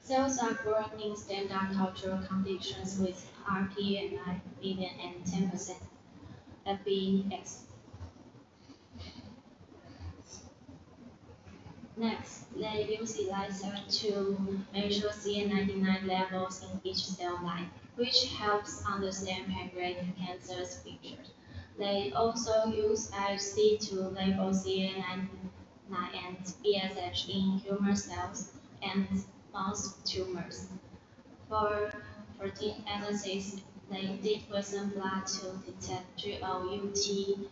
Cells are grown in standard cultural conditions with RPA 9 billion and 10% FBX. Next, they use ELISA to measure CA99 levels in each cell line, which helps understand pancreatic cancer's features. They also use IHC to label CA99 and BSH in human cells and mouse tumors. For protein analysis, they did Western blot to detect GLUT1,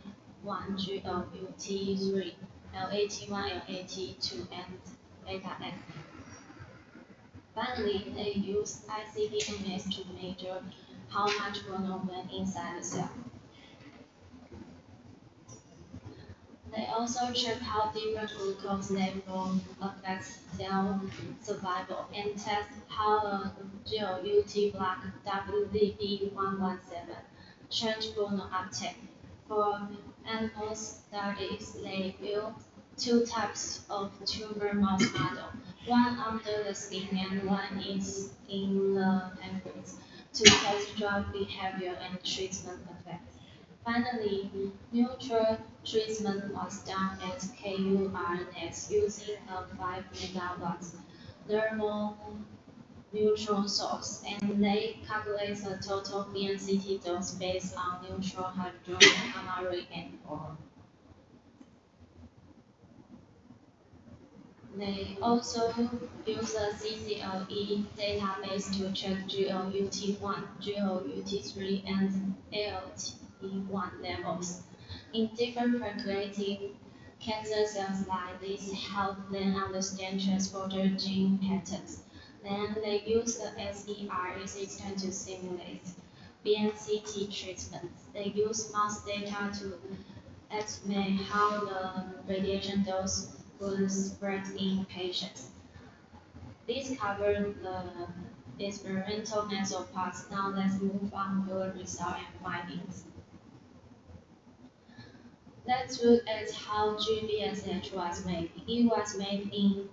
GLUT3, LAT1, LAT2, and beta F. Finally, they use ICP-MS to measure how much globin inside the cell. They also check how different glucose levels affect cell survival and test how a GLUT block WVB117 change hormone uptake. For animal studies, they built two types of tumor mouse model, one under the skin and one is in the pancreas, to test drug behavior and treatment effects. Finally, neutral treatment was done at KURNet using a 5 MW thermal neutron source, and they calculate the total BNCT dose based on neutral hydrogen gamma ray and or. They also use a CCLE database to check GLUT1, GLUT3, and ALT1 levels. In different pancreatic cancer cells like this help them understand transporter gene patterns. Then they use the SER system to simulate BNCT treatments. They use mouse data to estimate how the radiation dose would spread in patients. This covered the experimental method parts. Now let's move on to the result and findings. Let's look at how GBSH was made. It was made in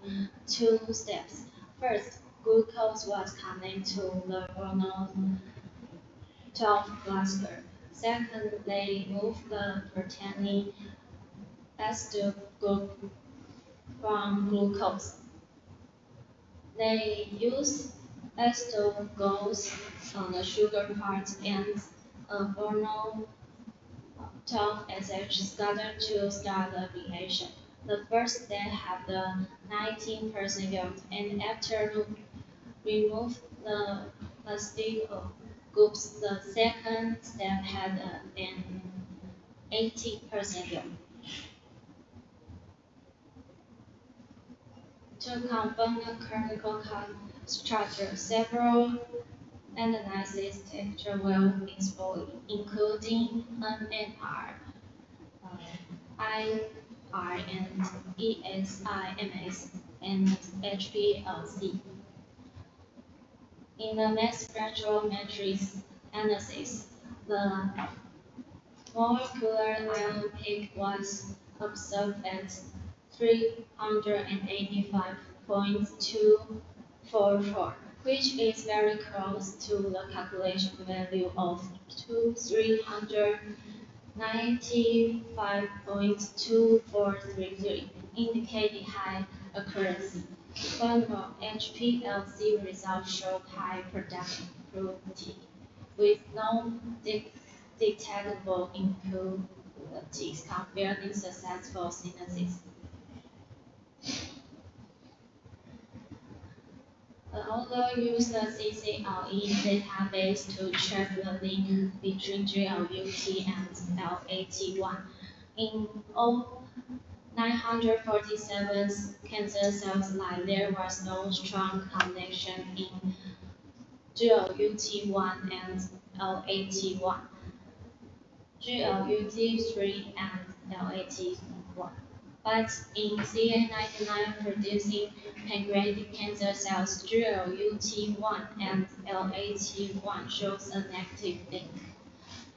two steps. First, glucose was connected to the hormone 12 cluster. Second, they moved the protein ester group from glucose. They use ester goes on the sugar part and a hormone 12SH scattered to start the reaction. The first step had the 19% yield, and after remove the plastic groups, the second step had an 80% yield. To confirm the chemical structure, several analyses texture well explored, including NMR, IR, and ESIMS, and HPLC. In the mass spectrometry analysis, the molecular ion peak was observed at 385.244, which is very close to the calculation value of 395.2433, indicating high accuracy. Furthermore, HPLC results showed high productivity, with no detectable impurities, confirming successful synthesis. The author used the CCLE database to check the link between GLUT and LAT1. In all 947 cancer cells line, there was no strong connection in GLUT1 and LAT1, GLUT3 and LAT1. But in CA99 producing pancreatic cancer cells, GLUT1 and LAT1 shows a negative link.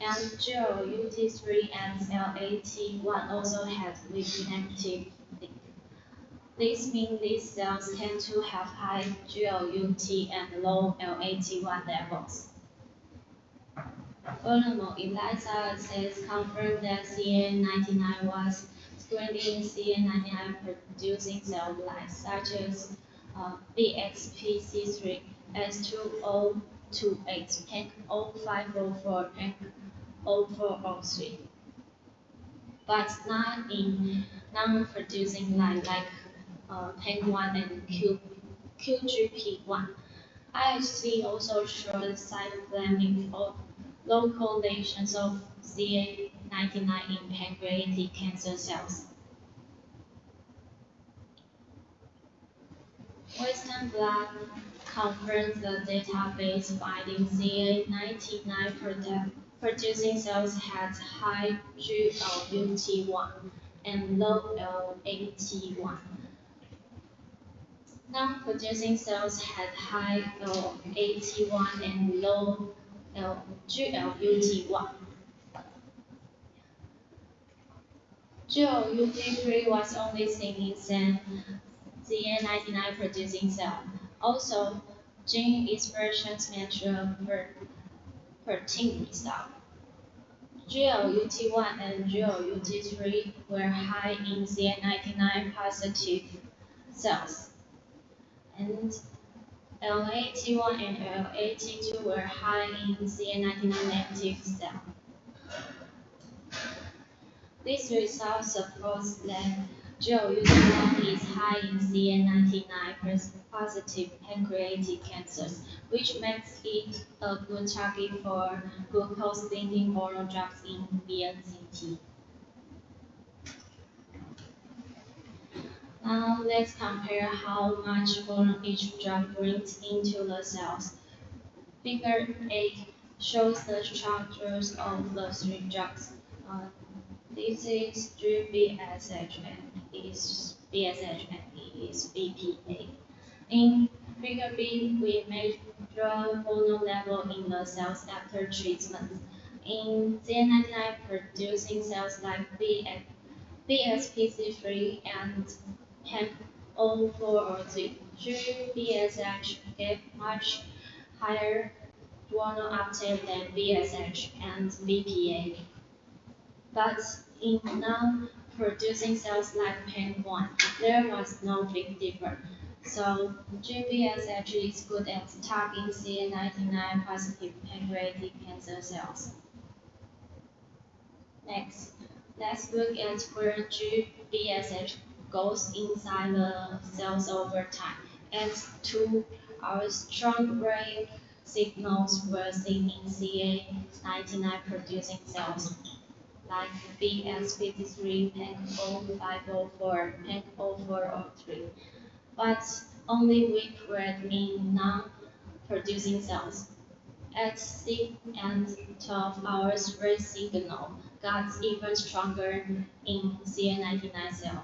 And GLUT3 and LAT1 also has weak negative link. This means these cells tend to have high GLUT and low LAT1 levels. Furthermore, ELISA assays confirmed that CA99 was screening CA99 producing cell lines such as BXPC3, S2028, PEC0504, and 0403, but not in non-producing line like PEC1 and QGP1. IHC also showed cytoplasmic local lesions of CA99 in pancreatic cancer cells. Western blot confirms the database finding CA99 producing cells had high GLUT1 and low LAT1. Non-producing cells had high LAT1 and low GLUT1. GLUT3 was only seen in some CA99 producing cell. Also, gene expressions measure per team result. GLUT1 and GLUT3 were high in CA99 positive cells, and LAT1 and LAT2 were high in CA99 negative cells. This result supports that GLUT1 is high in CA99 positive pancreatic cancers, which makes it a good target for glucose-limiting oral drugs in BNCT. Now let's compare how much volume each drug brings into the cells. Figure 8 shows the structures of the three drugs. This is GBSH and is BSH and is BPA. In figure B, we measure volume level in the cells after treatment. In CA99 producing cells like BSPC3 and PEC0403, GBSH gave much higher volume uptake than BSH and BPA. But in non-producing cells like PEC1, there was no big difference. So GBSH is good at targeting CA99 positive pancreatic cancer cells. Next, let's look at where GBSH goes inside the cells over time. At 2 hours, strong brain signals were seen in CA99 producing cells like BSPC3, PEC0504, PEC0403, but only weak red in non-producing cells. At 6 and 12 hours, red signal got even stronger in CA99 cell,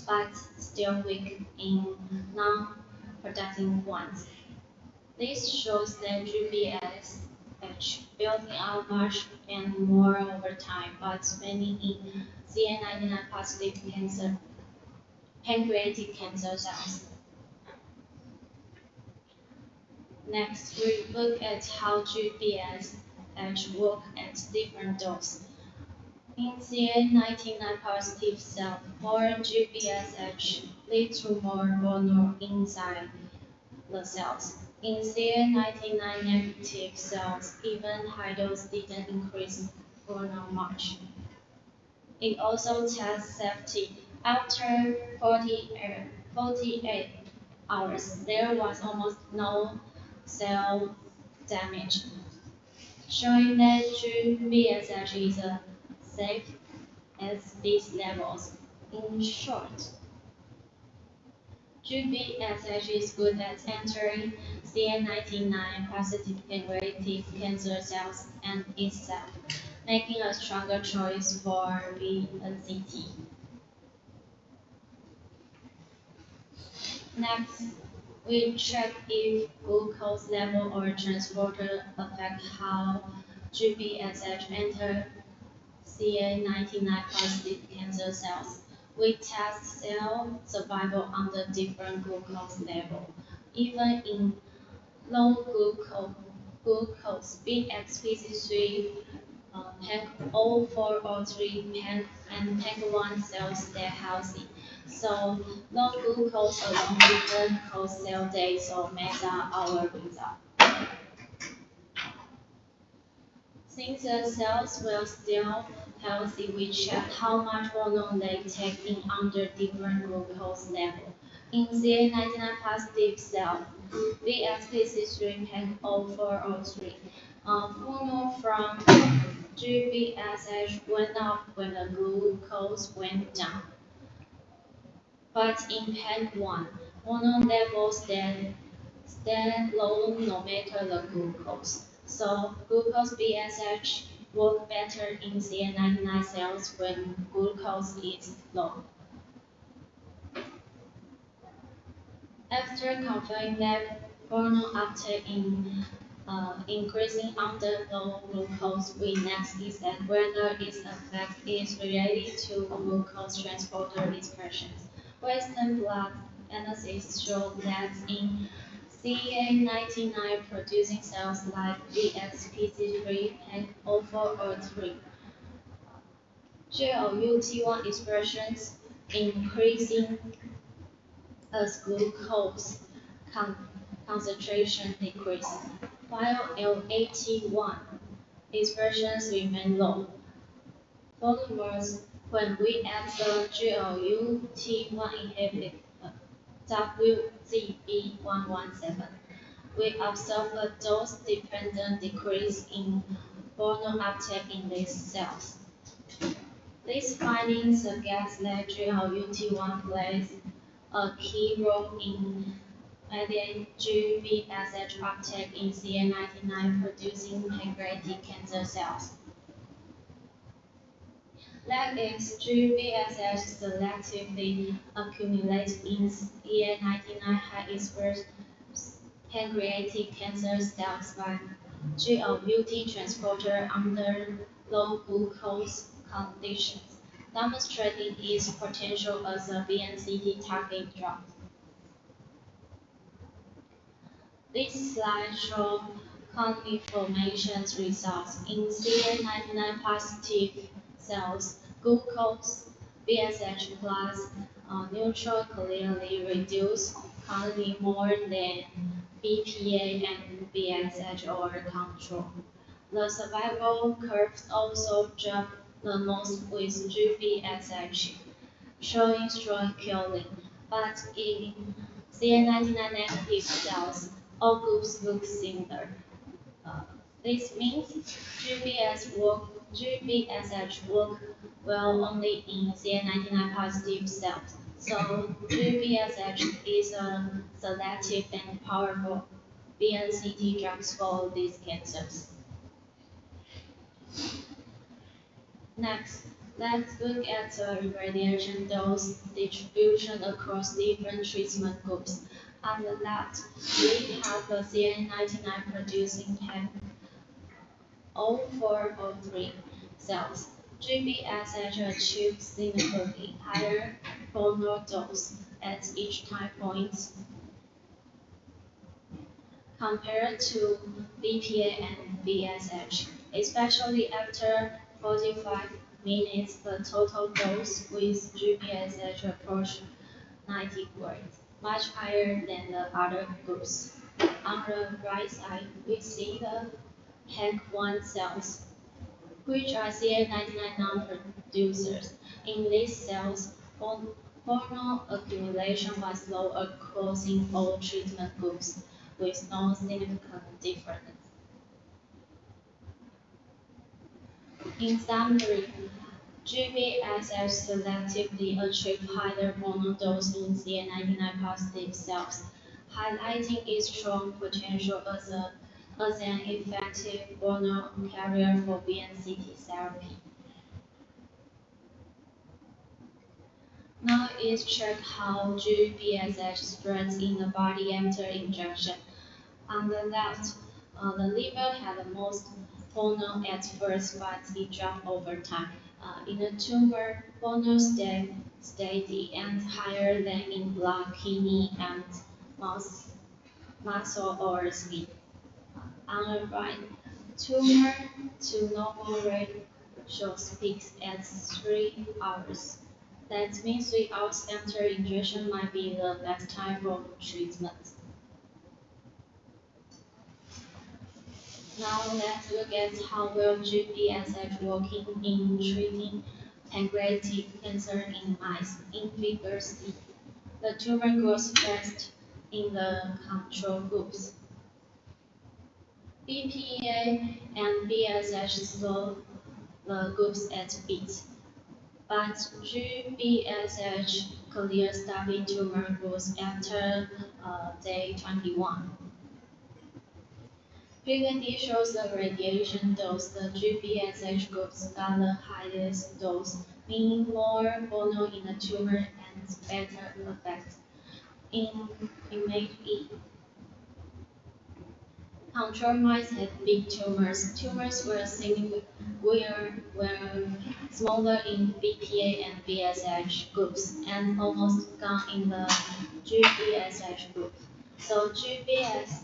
but still weak in non-producing ones. This shows that GBSH building out much and more over time, but mainly in CA99 positive pancreatic cancer cells. Next, we look at how GBSH work at different doses. In CA99 positive cell, more GBSH leads to more volume inside the cells. In CA99 negative cells, even high dose didn't increase volume much. It also tests safety. After 48 hours, there was almost no cell damage, showing that GBSH is safe at these levels. In short, GBSH is good at entering CA99 positive pancreatic cancer cells and itself, making a stronger choice for BNCT. Next, we check if glucose level or transporter affect how GBSH enter CA99 positive cancer cells. We test cell survival under different glucose level. Even in low glucose, BXPC3, PEG0403, and PEG1 cells stay healthy. So low glucose alone didn't cause cell death, so makes our result. Since the cells were still healthy, we checked how much hormone they take in under different glucose level. In CA99 positive cell, VSPC3 PEG0403, hormone from GBSH went up when the glucose went down. But in PEG1, hormone levels stayed low no matter the glucose. So glucose BSH work better in CA99 cells when glucose is low. After confirming that hormone uptake increasing under low glucose, we next is that whether its effect is related to glucose transporter expressions. Western blot analysis showed that in CA99 producing cells like VSPC3 and O403, GLUT1 expressions increasing as glucose concentration decreases, while LAT1 expressions remain low. Furthermore, when we add the GLUT1 inhibitor WZB117, we observe a dose-dependent decrease in hormone uptake in these cells. These findings suggest that GLUT1 plays a key role in mediating GBSH uptake in CA99 producing pancreatic cancer cells. That is, GBSH selectively accumulates in CA99 high expressed pancreatic cancer cells by GLUT transporter under low glucose conditions, demonstrating its potential as a VNCT target drug. This slide shows conformation results in CA99 positive cells. Glucose BSH plus neutral clearly reduced, currently more than BPA and BSH over control. The survival curves also drop the most with GBSH, showing strong killing, but in CA99 negative cells, all groups look similar. This means GBSH work well only in CA99 positive cells. So GBSH is a selective and powerful VNCT drug for these cancers. Next, let's look at the radiation dose distribution across different treatment groups. On the left, we have the CA99 producing PEG 0403 cells. GBSH achieves significantly higher hormonal dose at each time point compared to BPA and BSH, especially after 45 minutes. The total dose with GBSH approached 90 grams, much higher than the other groups. On the right side, we see the PEG1 cells, which are CA99 non-producers. In these cells, hormone accumulation was low across in all treatment groups, with no significant difference. In summary, GBSH selectively achieves higher hormone dose in CA99 positive cells, highlighting its strong potential as an effective hormone carrier for VNCT therapy. Now let's check how GBSH spreads in the body after injection. On the left, the liver had the most hormone at first, but it dropped over time. In the tumor, hormone stayed steady and higher than in blood, kidney, and muscle or skin. On the right, tumor to normal rate shows peaks at 3 hours. That means 3 hours after injection might be the best time for treatment. Now let's look at how well GPSH working in treating pancreatic cancer in mice. In figure C, the tumor grows fast in the control groups. BPA and BSH slow the groups at beat, but GBSH clears stubby tumor growth after day 21. Figure D shows the radiation dose. The GBSH groups got the highest dose, meaning more bono in the tumor and better effect. In image E, control mice had big tumors. Tumors were smaller in BPA and BSH groups and almost gone in the GBSH group. So GBSH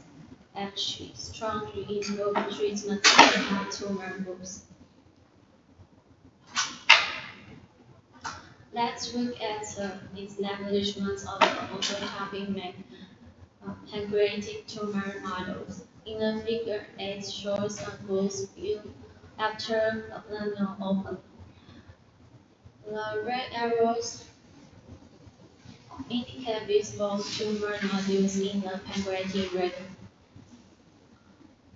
strongly improved treatment in tumor groups. Let's look at the establishment of the autotopic pancreatic tumor models. In the figure 8 shows a growth view after abdominal opening. The red arrows indicate visible tumor nodules in the pancreatic region,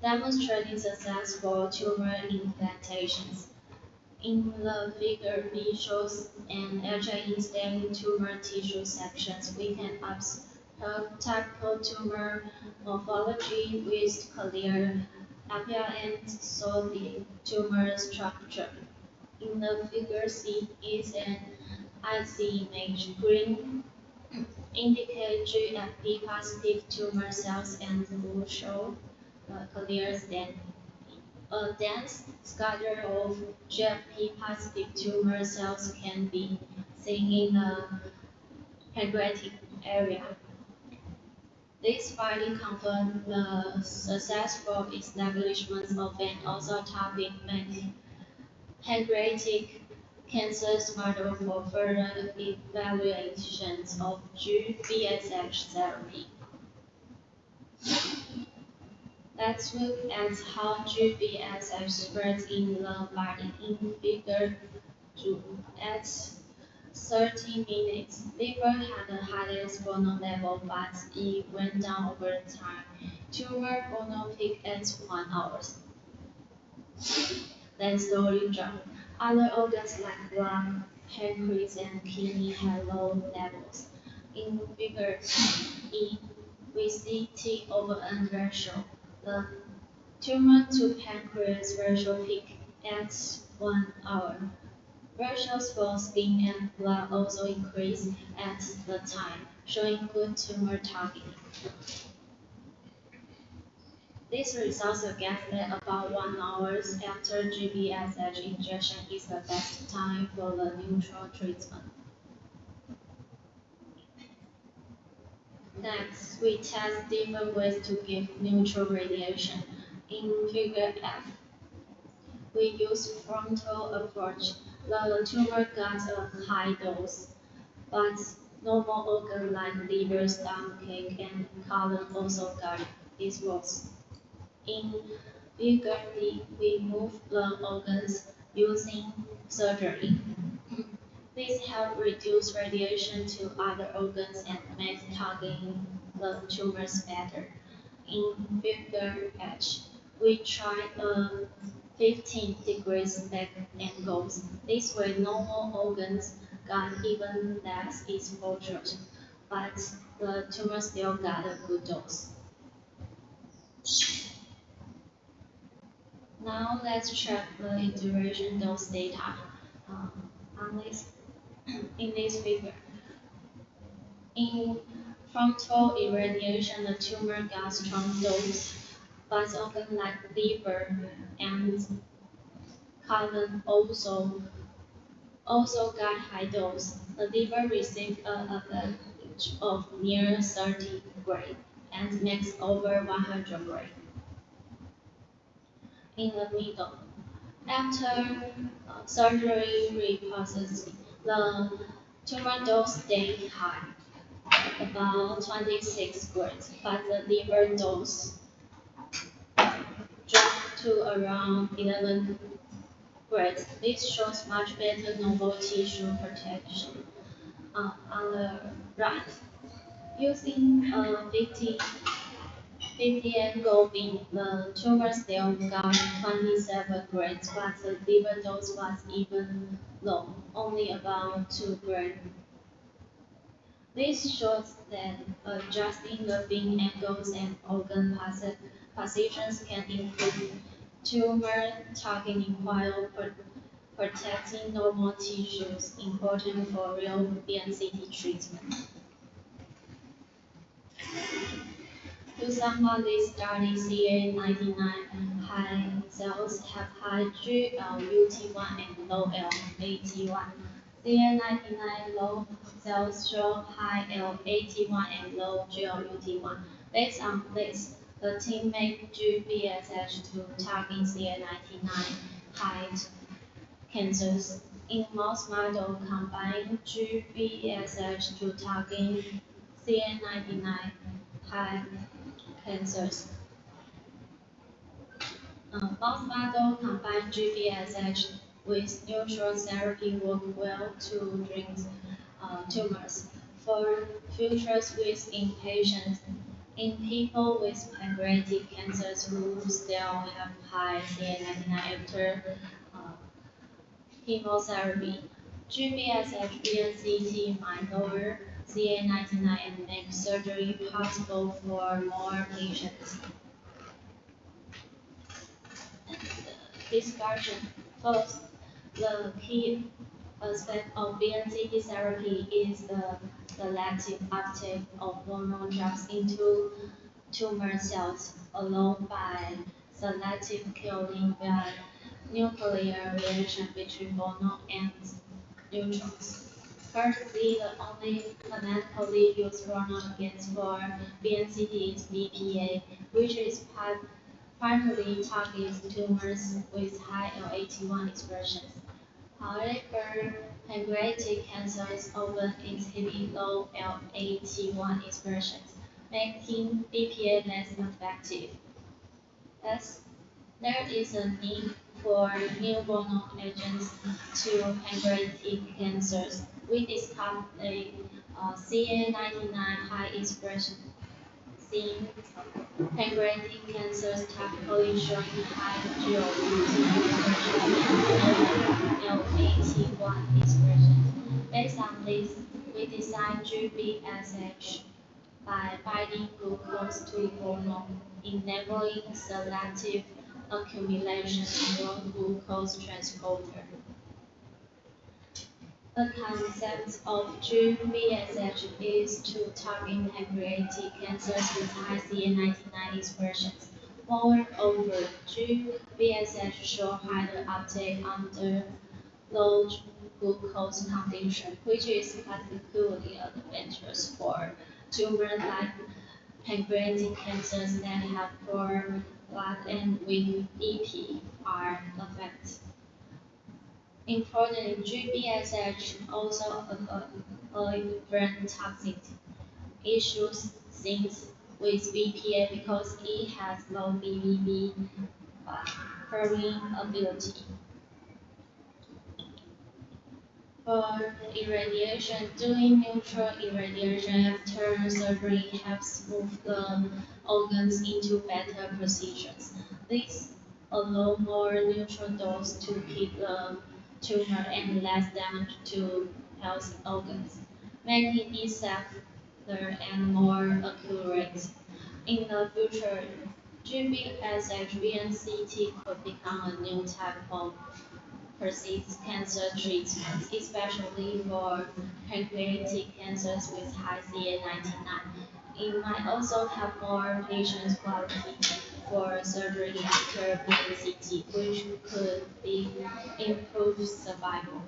demonstrating successful tumor implantations. In the figure B shows an HIE staining tumor tissue sections. We can observe typical tumor morphology with clear apparent solid tumor structure. In the figure C is an IC image. Green indicate GFP positive tumor cells and blue show clear staining. A dense scatter of GFP positive tumor cells can be seen in the pancreatic area. This finding confirms the successful establishment of an autotopic pancreatic cancer model for further evaluations of GBSH therapy. Let's look at how GBSH spreads in the body. In figure 2, at 30 minutes, liver had the highest bono level, but it went down over time. Tumor bono peak at 1 hour, then slowly dropped. Other organs like lung, pancreas, and kidney had low levels. In figure E, we see T over N ratio. The tumor to pancreas ratio peak at 1 hour. Ratios for skin and blood also increase at the time, showing good tumor targeting. This results suggest that about 1 hour after GBSH injection is the best time for the neutral treatment. Next, we test different ways to give neutral radiation. In figure F, we use frontal approach. The tumor got a high dose, but normal organ like liver, stomach, and colon also got this dose. In figure D, we move the organs using surgery. This helps reduce radiation to other organs and make targeting the tumors better. In figure H, we try a 15 degrees back angles. This way normal organs got even less exposure, but the tumor still got a good dose. Now let's check the iteration dose data in this figure. In frontal irradiation, the tumor got strong dose, but organs like liver and colon also got high dose. The liver received an average of near 30 gray and makes over 100 gray. in the middle. After surgery reprocessing, the tumor dose stayed high, about 26 grams, but the liver dose dropped to around 11 grams. This shows much better novel tissue protection. On the right, using 50 angle beam, the tumor still got 27 grades, but the liver dose was even low, only about 2 grades. This shows that adjusting the beam angles and organ positions can improve tumor targeting while protecting normal tissues, important for real BNCT treatment. To summarize this study, CA99 high cells have high GLUT1 and low LAT1. CA99 low cells show high LAT1 and low GLUT1. Based on this, the team made GBSH to target CA99 high cancers. In mouse model, combine GBSH to target CA99 high cancers. Mouse model combined GBSH with neutral therapy work well to treat tumors. For futures with in patients, in people with pancreatic cancers who still have high CA99 after chemotherapy, GBSH BNCT might lower CA99 and make surgery possible for more patients. Discussion. First, the key aspect of BNCT therapy is the selective uptake of hormone drugs into tumor cells, along by selective killing via nuclear reaction between hormone and neutrons. Currently, the only clinically used hormone against for BNCT is BPA, which is partly targets tumors with high LAT1 expressions. However, pancreatic cancers often exhibit low LAT1 expressions, making BPA less effective. Thus, there is a need for new hormonal agents to pancreatic cancers. We discussed the CA99 high expression seen pancreatic cancers typically showing high LAT1 expression. Based on this, we designed GBSH by binding glucose to hormone, enabling selective accumulation of glucose transporter. The concept of GBSH is to target pancreatic cancers with high CA99 expressions. Moreover, GBSH show higher uptake under low glucose condition, which is particularly advantageous for tumors like pancreatic cancers that have poor blood and weak EPR effects. Importantly, GBSH also avoids toxic issues since with BPA because it has low BBB permeability. For irradiation, doing neutral irradiation after surgery helps move the organs into better positions. This allows more neutral dose to keep the tumor and less damage to healthy organs, making it safer and more accurate. In the future, GBSH BNCT could become a new type of persistent cancer treatment, especially for pancreatic cancers with high CA99. It might also have more patients qualified for surgery after BNCT, which could be improve survival.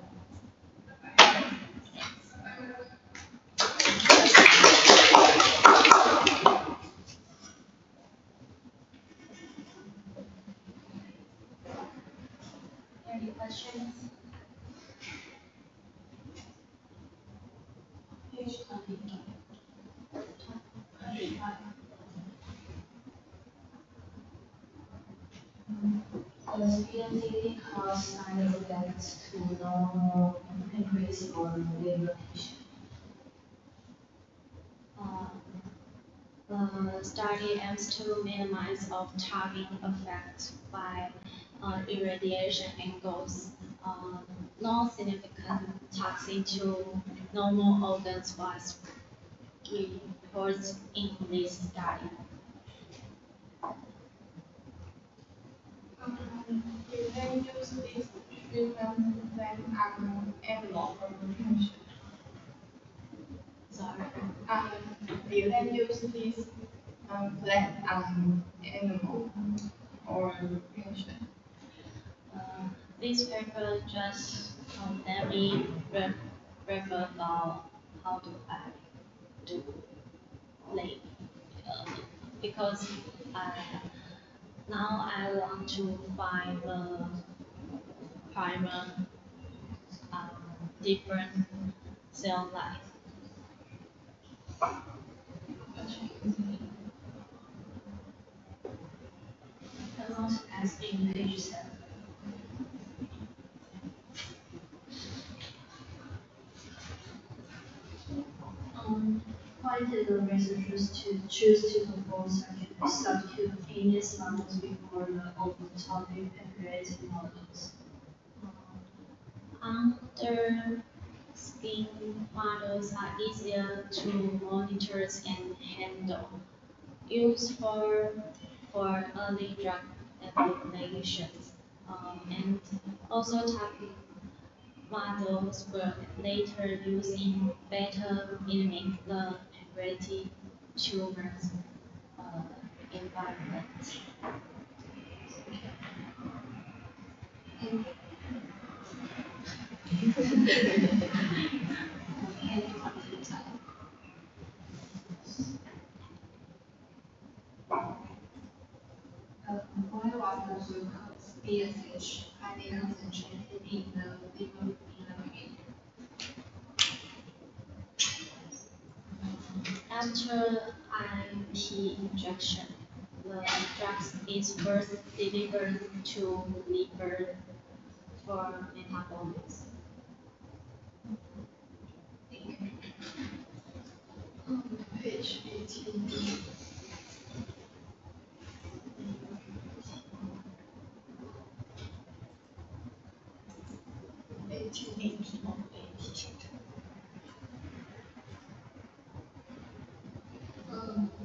any questions? Page 25. The speed cause side effects to normal pancreas or liver tissue. The study aims to minimize off-target effects by irradiation angles, no significant toxin to normal organs was reported in this study. You can use this treatment when animal patient. Sorry. You can use this plan animal or patient. This paper just let me refer about how to I do late because now I want to find the primer different cell life. I want to ask in page 7. Why did the researchers choose to perform subcutaneous models before the over-the-top pancreatic models? Under skin models are easier to monitor and handle. Used for early drug evaluations, and also target models were later used in better mimic the pancreatic tumors environment. Why was the glucose BSH highly concentrated in the liver in the beginning? After IMT injection, the drug is first delivered to liver for metabolism. Page 18.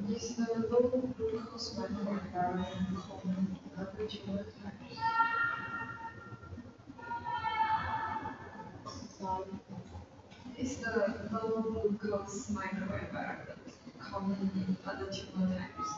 Is the low glucose microenvironment common in other tumor types? So Is the low glucose microenvironment common in other tumor types?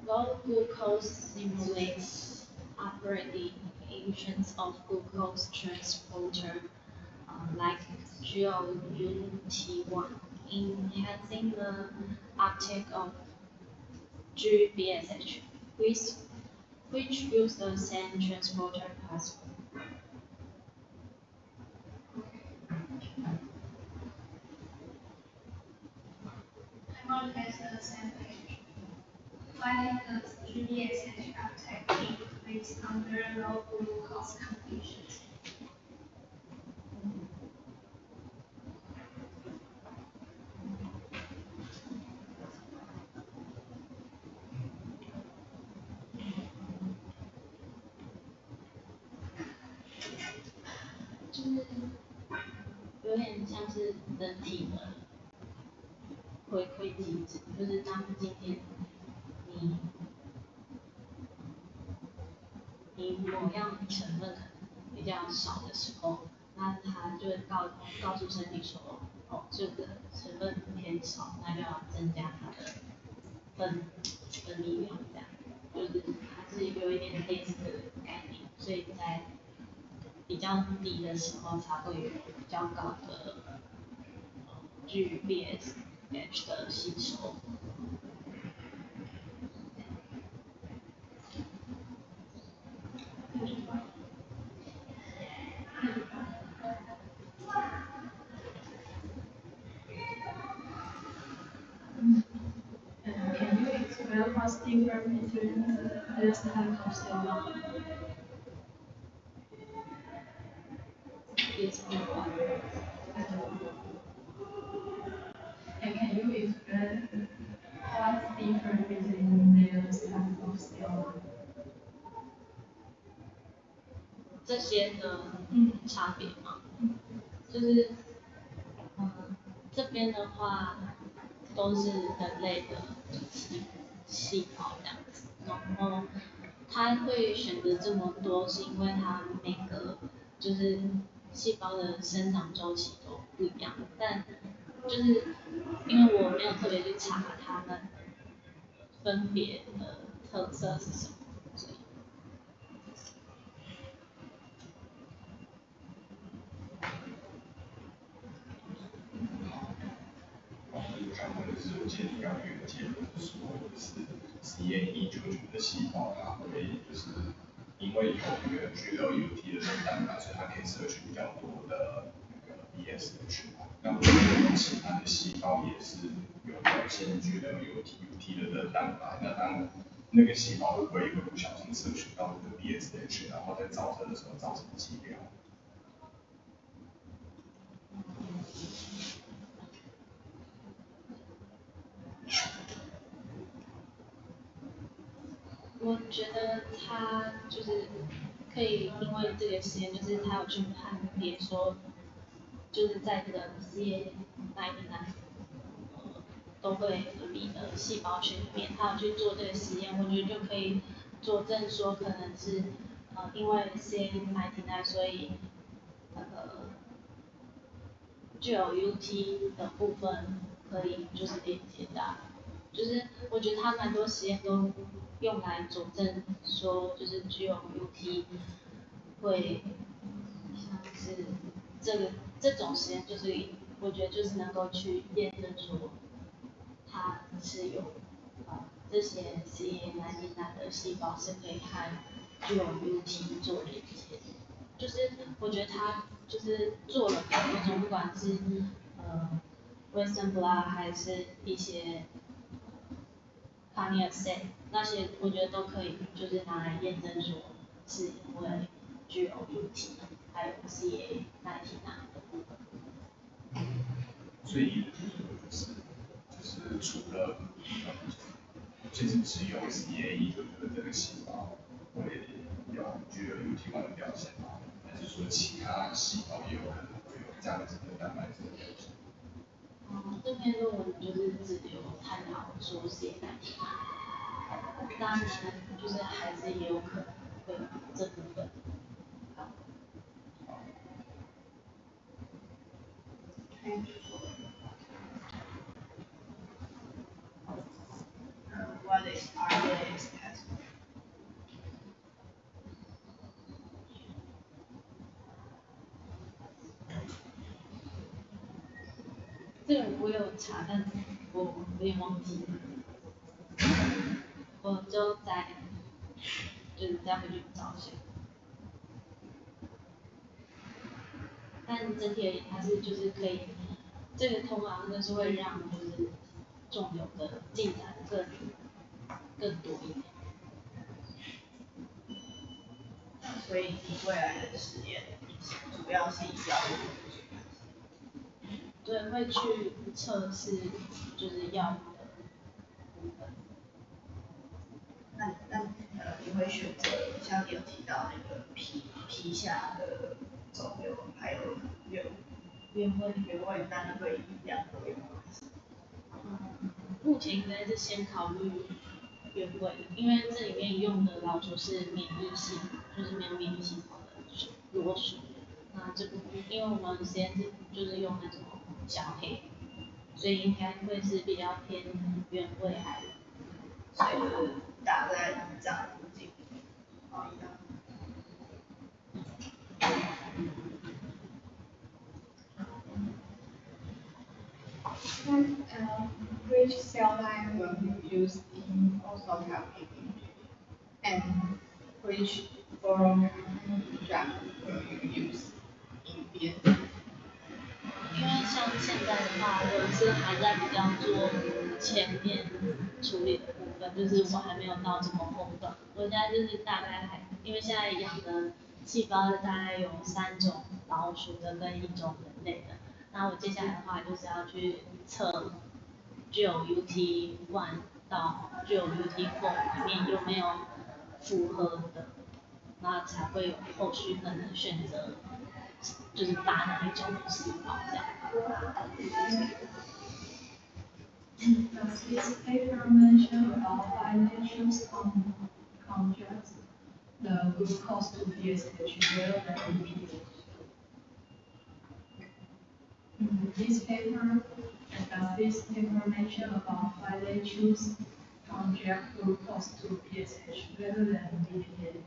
low glucose stimulates upregulations of glucose transporter like GLUT1, enhancing the uptake of GBSH, which use the same transporter pathway. I want to get the same page. Why does GBSH uptake increase under low glucose conditions?有点像是人体的回馈机制，就是当今天你某样成分比较少的时候，那它就会告诉身体说，哦，这个成分偏少，那就要增加它的分泌量，这样，就是它是有一点类似的概念，所以在比较低的时候才会有比较高的GBS H 的吸收。Can you explain what's different between this type of cell? Yes, And can you explain what's different between this type of cell? 这些的差别嘛，就是这边的话都是人类的细胞这样子，然后它会选择这么多，是因为它每个就是细胞的生长周期都不一样，但就是因为我没有特别去查它们分别的特色是什么，所以。想问的是，我记得你刚刚有个结论说，就是CA199的细胞，它会就是因为有那个 GLUT 的蛋白，所以它可以摄取比较多的那个 BSH。那我们其他的细胞也是有表现 GLUT 的蛋白，那当那个细胞会不会不小心摄取到这个 BSH， 然后在造成的时候造成畸变？我觉得他就是可以，因为这个实验就是他有去判别说，就是在这个 CA99都会分泌的细胞群里面，他有去做这个实验，我觉得就可以佐证说可能是因为 CA99所以那个GLUT 的部分可以就是连接到。就是我觉得他蛮多实验都用来佐证说，就是 GLUT 会像是这种实验，就是我觉得就是能够去验证说它是有这些 CA99的细胞是可以和 GLUT 做连接，就是我觉得他就是做了很多种，不管是Wilson blot 还是一些Carnier set 那些，我觉得都可以，就是拿来验证说是因为 GLUT 还有 CA99的部分。所以就是除了其实只有 CA199的这个细胞会有 GLUT 的表现吗？还是说其他细胞也有可能会有这样子的蛋白质的表现？这篇论文就是只有探讨说 CA99，当然就是还是也有可能会有这部分。What is RNase test? 这个我有查，但我有点忘记了，我就就是再回去找一下。但整体而言，它是就是可以，这个通常就是会让就是肿瘤的进展更多一点。所以你未来的实验主要是以药物。对，会去测试就是药物的部分。那你会选择像你有提到那个皮下的肿瘤，还有原位，那你会以两个原位？目前应该是先考虑原位，因为这里面用的老鼠是免疫系，就是没有免疫系统的裸鼠。那这部因为我们实验室就是用那种小黑，所以应该会是比较偏原位癌的，所以就是打在胰脏附近。Which cell line will you use in also calculating and which oral drug will you use in BNC? 因为像现在的话，我是还在比较做前面处理的部分，就是我还没有到这么后段。我现在就是大概还，因为现在养的细胞大概有3种老鼠的跟1种人类的。那我接下来的话就是要去测GLUT1到GLUT4里面有没有符合的，那才会有后续可能选择。就是打哪一种细胞这样。Does this paper mention about violations on contracts, the glucose to PSH rather than EPH? Does this paper mention about violations contract glucose to PSH rather than EPH?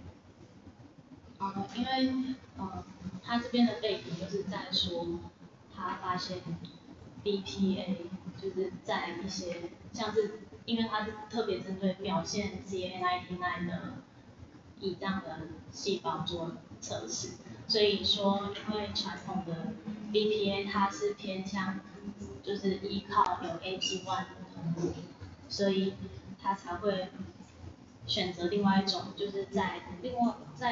因为他这边的背景就是在说，他发现 BPA 就是在一些像是，因为它是特别针对表现 CA19-9的胰脏的细胞做测试，所以说因为传统的 BPA 它是偏向就是依靠有 AG1 的通路，所以它才会选择另外一种，就是在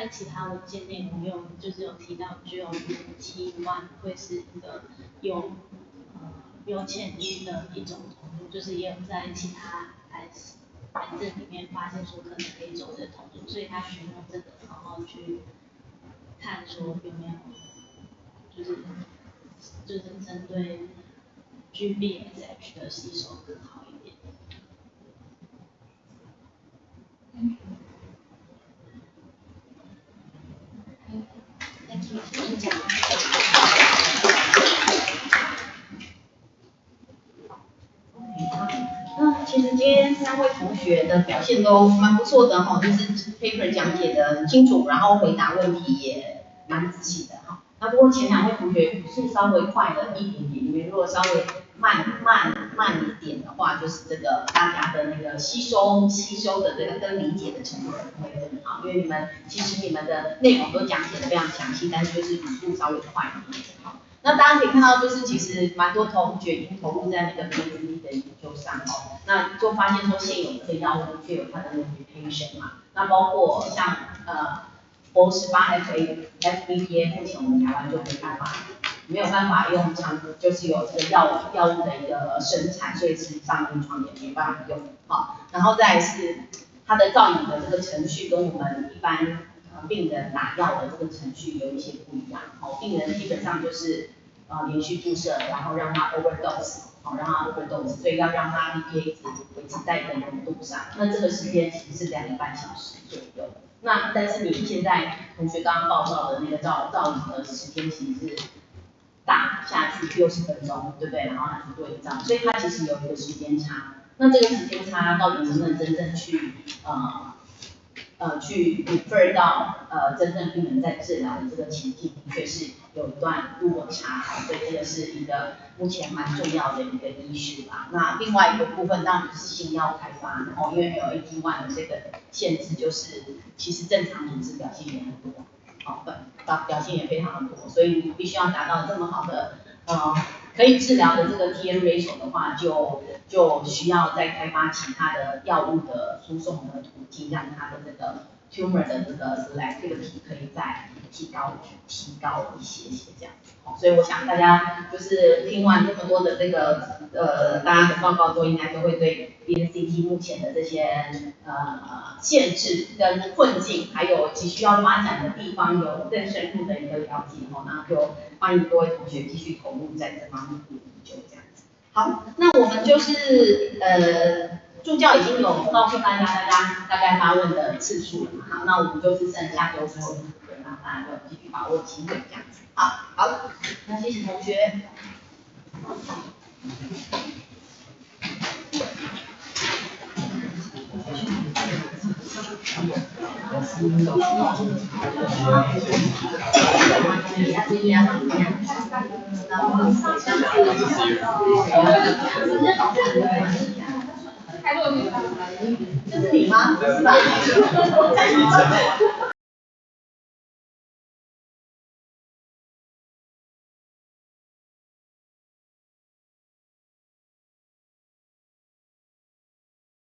其他文件内容就是有提到 GLUT1 会是一个有潜力的一种通路，就是也有在其他癌症里面发现说可能可以走这个通路，所以他选用这个，然后去看说有没有就是针对 GBSH 的吸收更好一点。那其实今天3位同学的表现都蛮不错的哈，就是 paper 讲解的很清楚，然后回答问题也蛮仔细的哈。那不过前2位同学语速稍微快了一点点，你们如果稍微慢一点的话，就是这个大家的那个吸收的这个跟理解的程度会更好，因为其实你们的内容都讲解的非常详细，但是就是语速稍微快一点哈。那大家可以看到，就是其实蛮多同学已经投入在那个 PhD 的研究上哦，那就发现说现有的这个药物却有它的 limitation 嘛，那包括像O18FBPA 目前我们台湾就没有办法用就是有这个药物的一个生产，所以实际上临床也没办法用好，然后再来是它的造影的这个程序跟我们一般病人打药的这个程序有一些不一样，病人基本上就是连续注射，然后让它 overdose， 所以要让它 BPA 值维持在一个浓度上，那这个时间其实是2个半小时左右。那但是你现在同学刚刚报告的那个造影的时间其实是打下去60分钟，对不对？然后它去对照，所以它其实有一个时间差。那这个时间差到底能不能真正去refer 到真正病人在治疗的这个情境，的确是有一段落差，所以这个是一个目前蛮重要的一个issue啦。那另外一个部分当然就是新药开发，因为没有 AG1 的这个限制，就是其实正常组织表现也很多，表现也非常的多，所以你必须要达到这么好的可以治疗的这个 TN ratio 的话，就需要再开发其他的药物的输送的途径，让它的这个 tumor 的这个 selectivity 可以再提高一些这样。所以我想大家就是听完这么多的这个大家的报告之后，应该都会对 BNCT 目前的这些限制跟困境，还有其需要发展的地方有更深入的一个了解那就欢迎各位同学继续投入在这方面的研究这样子。好，那我们就是助教已经有告诉大家大概发问的次数了嘛，好，那我们就是剩下周之后的时间，让大家就继续把握机会这样子。好，那谢谢同学。这是你吗？不是吧？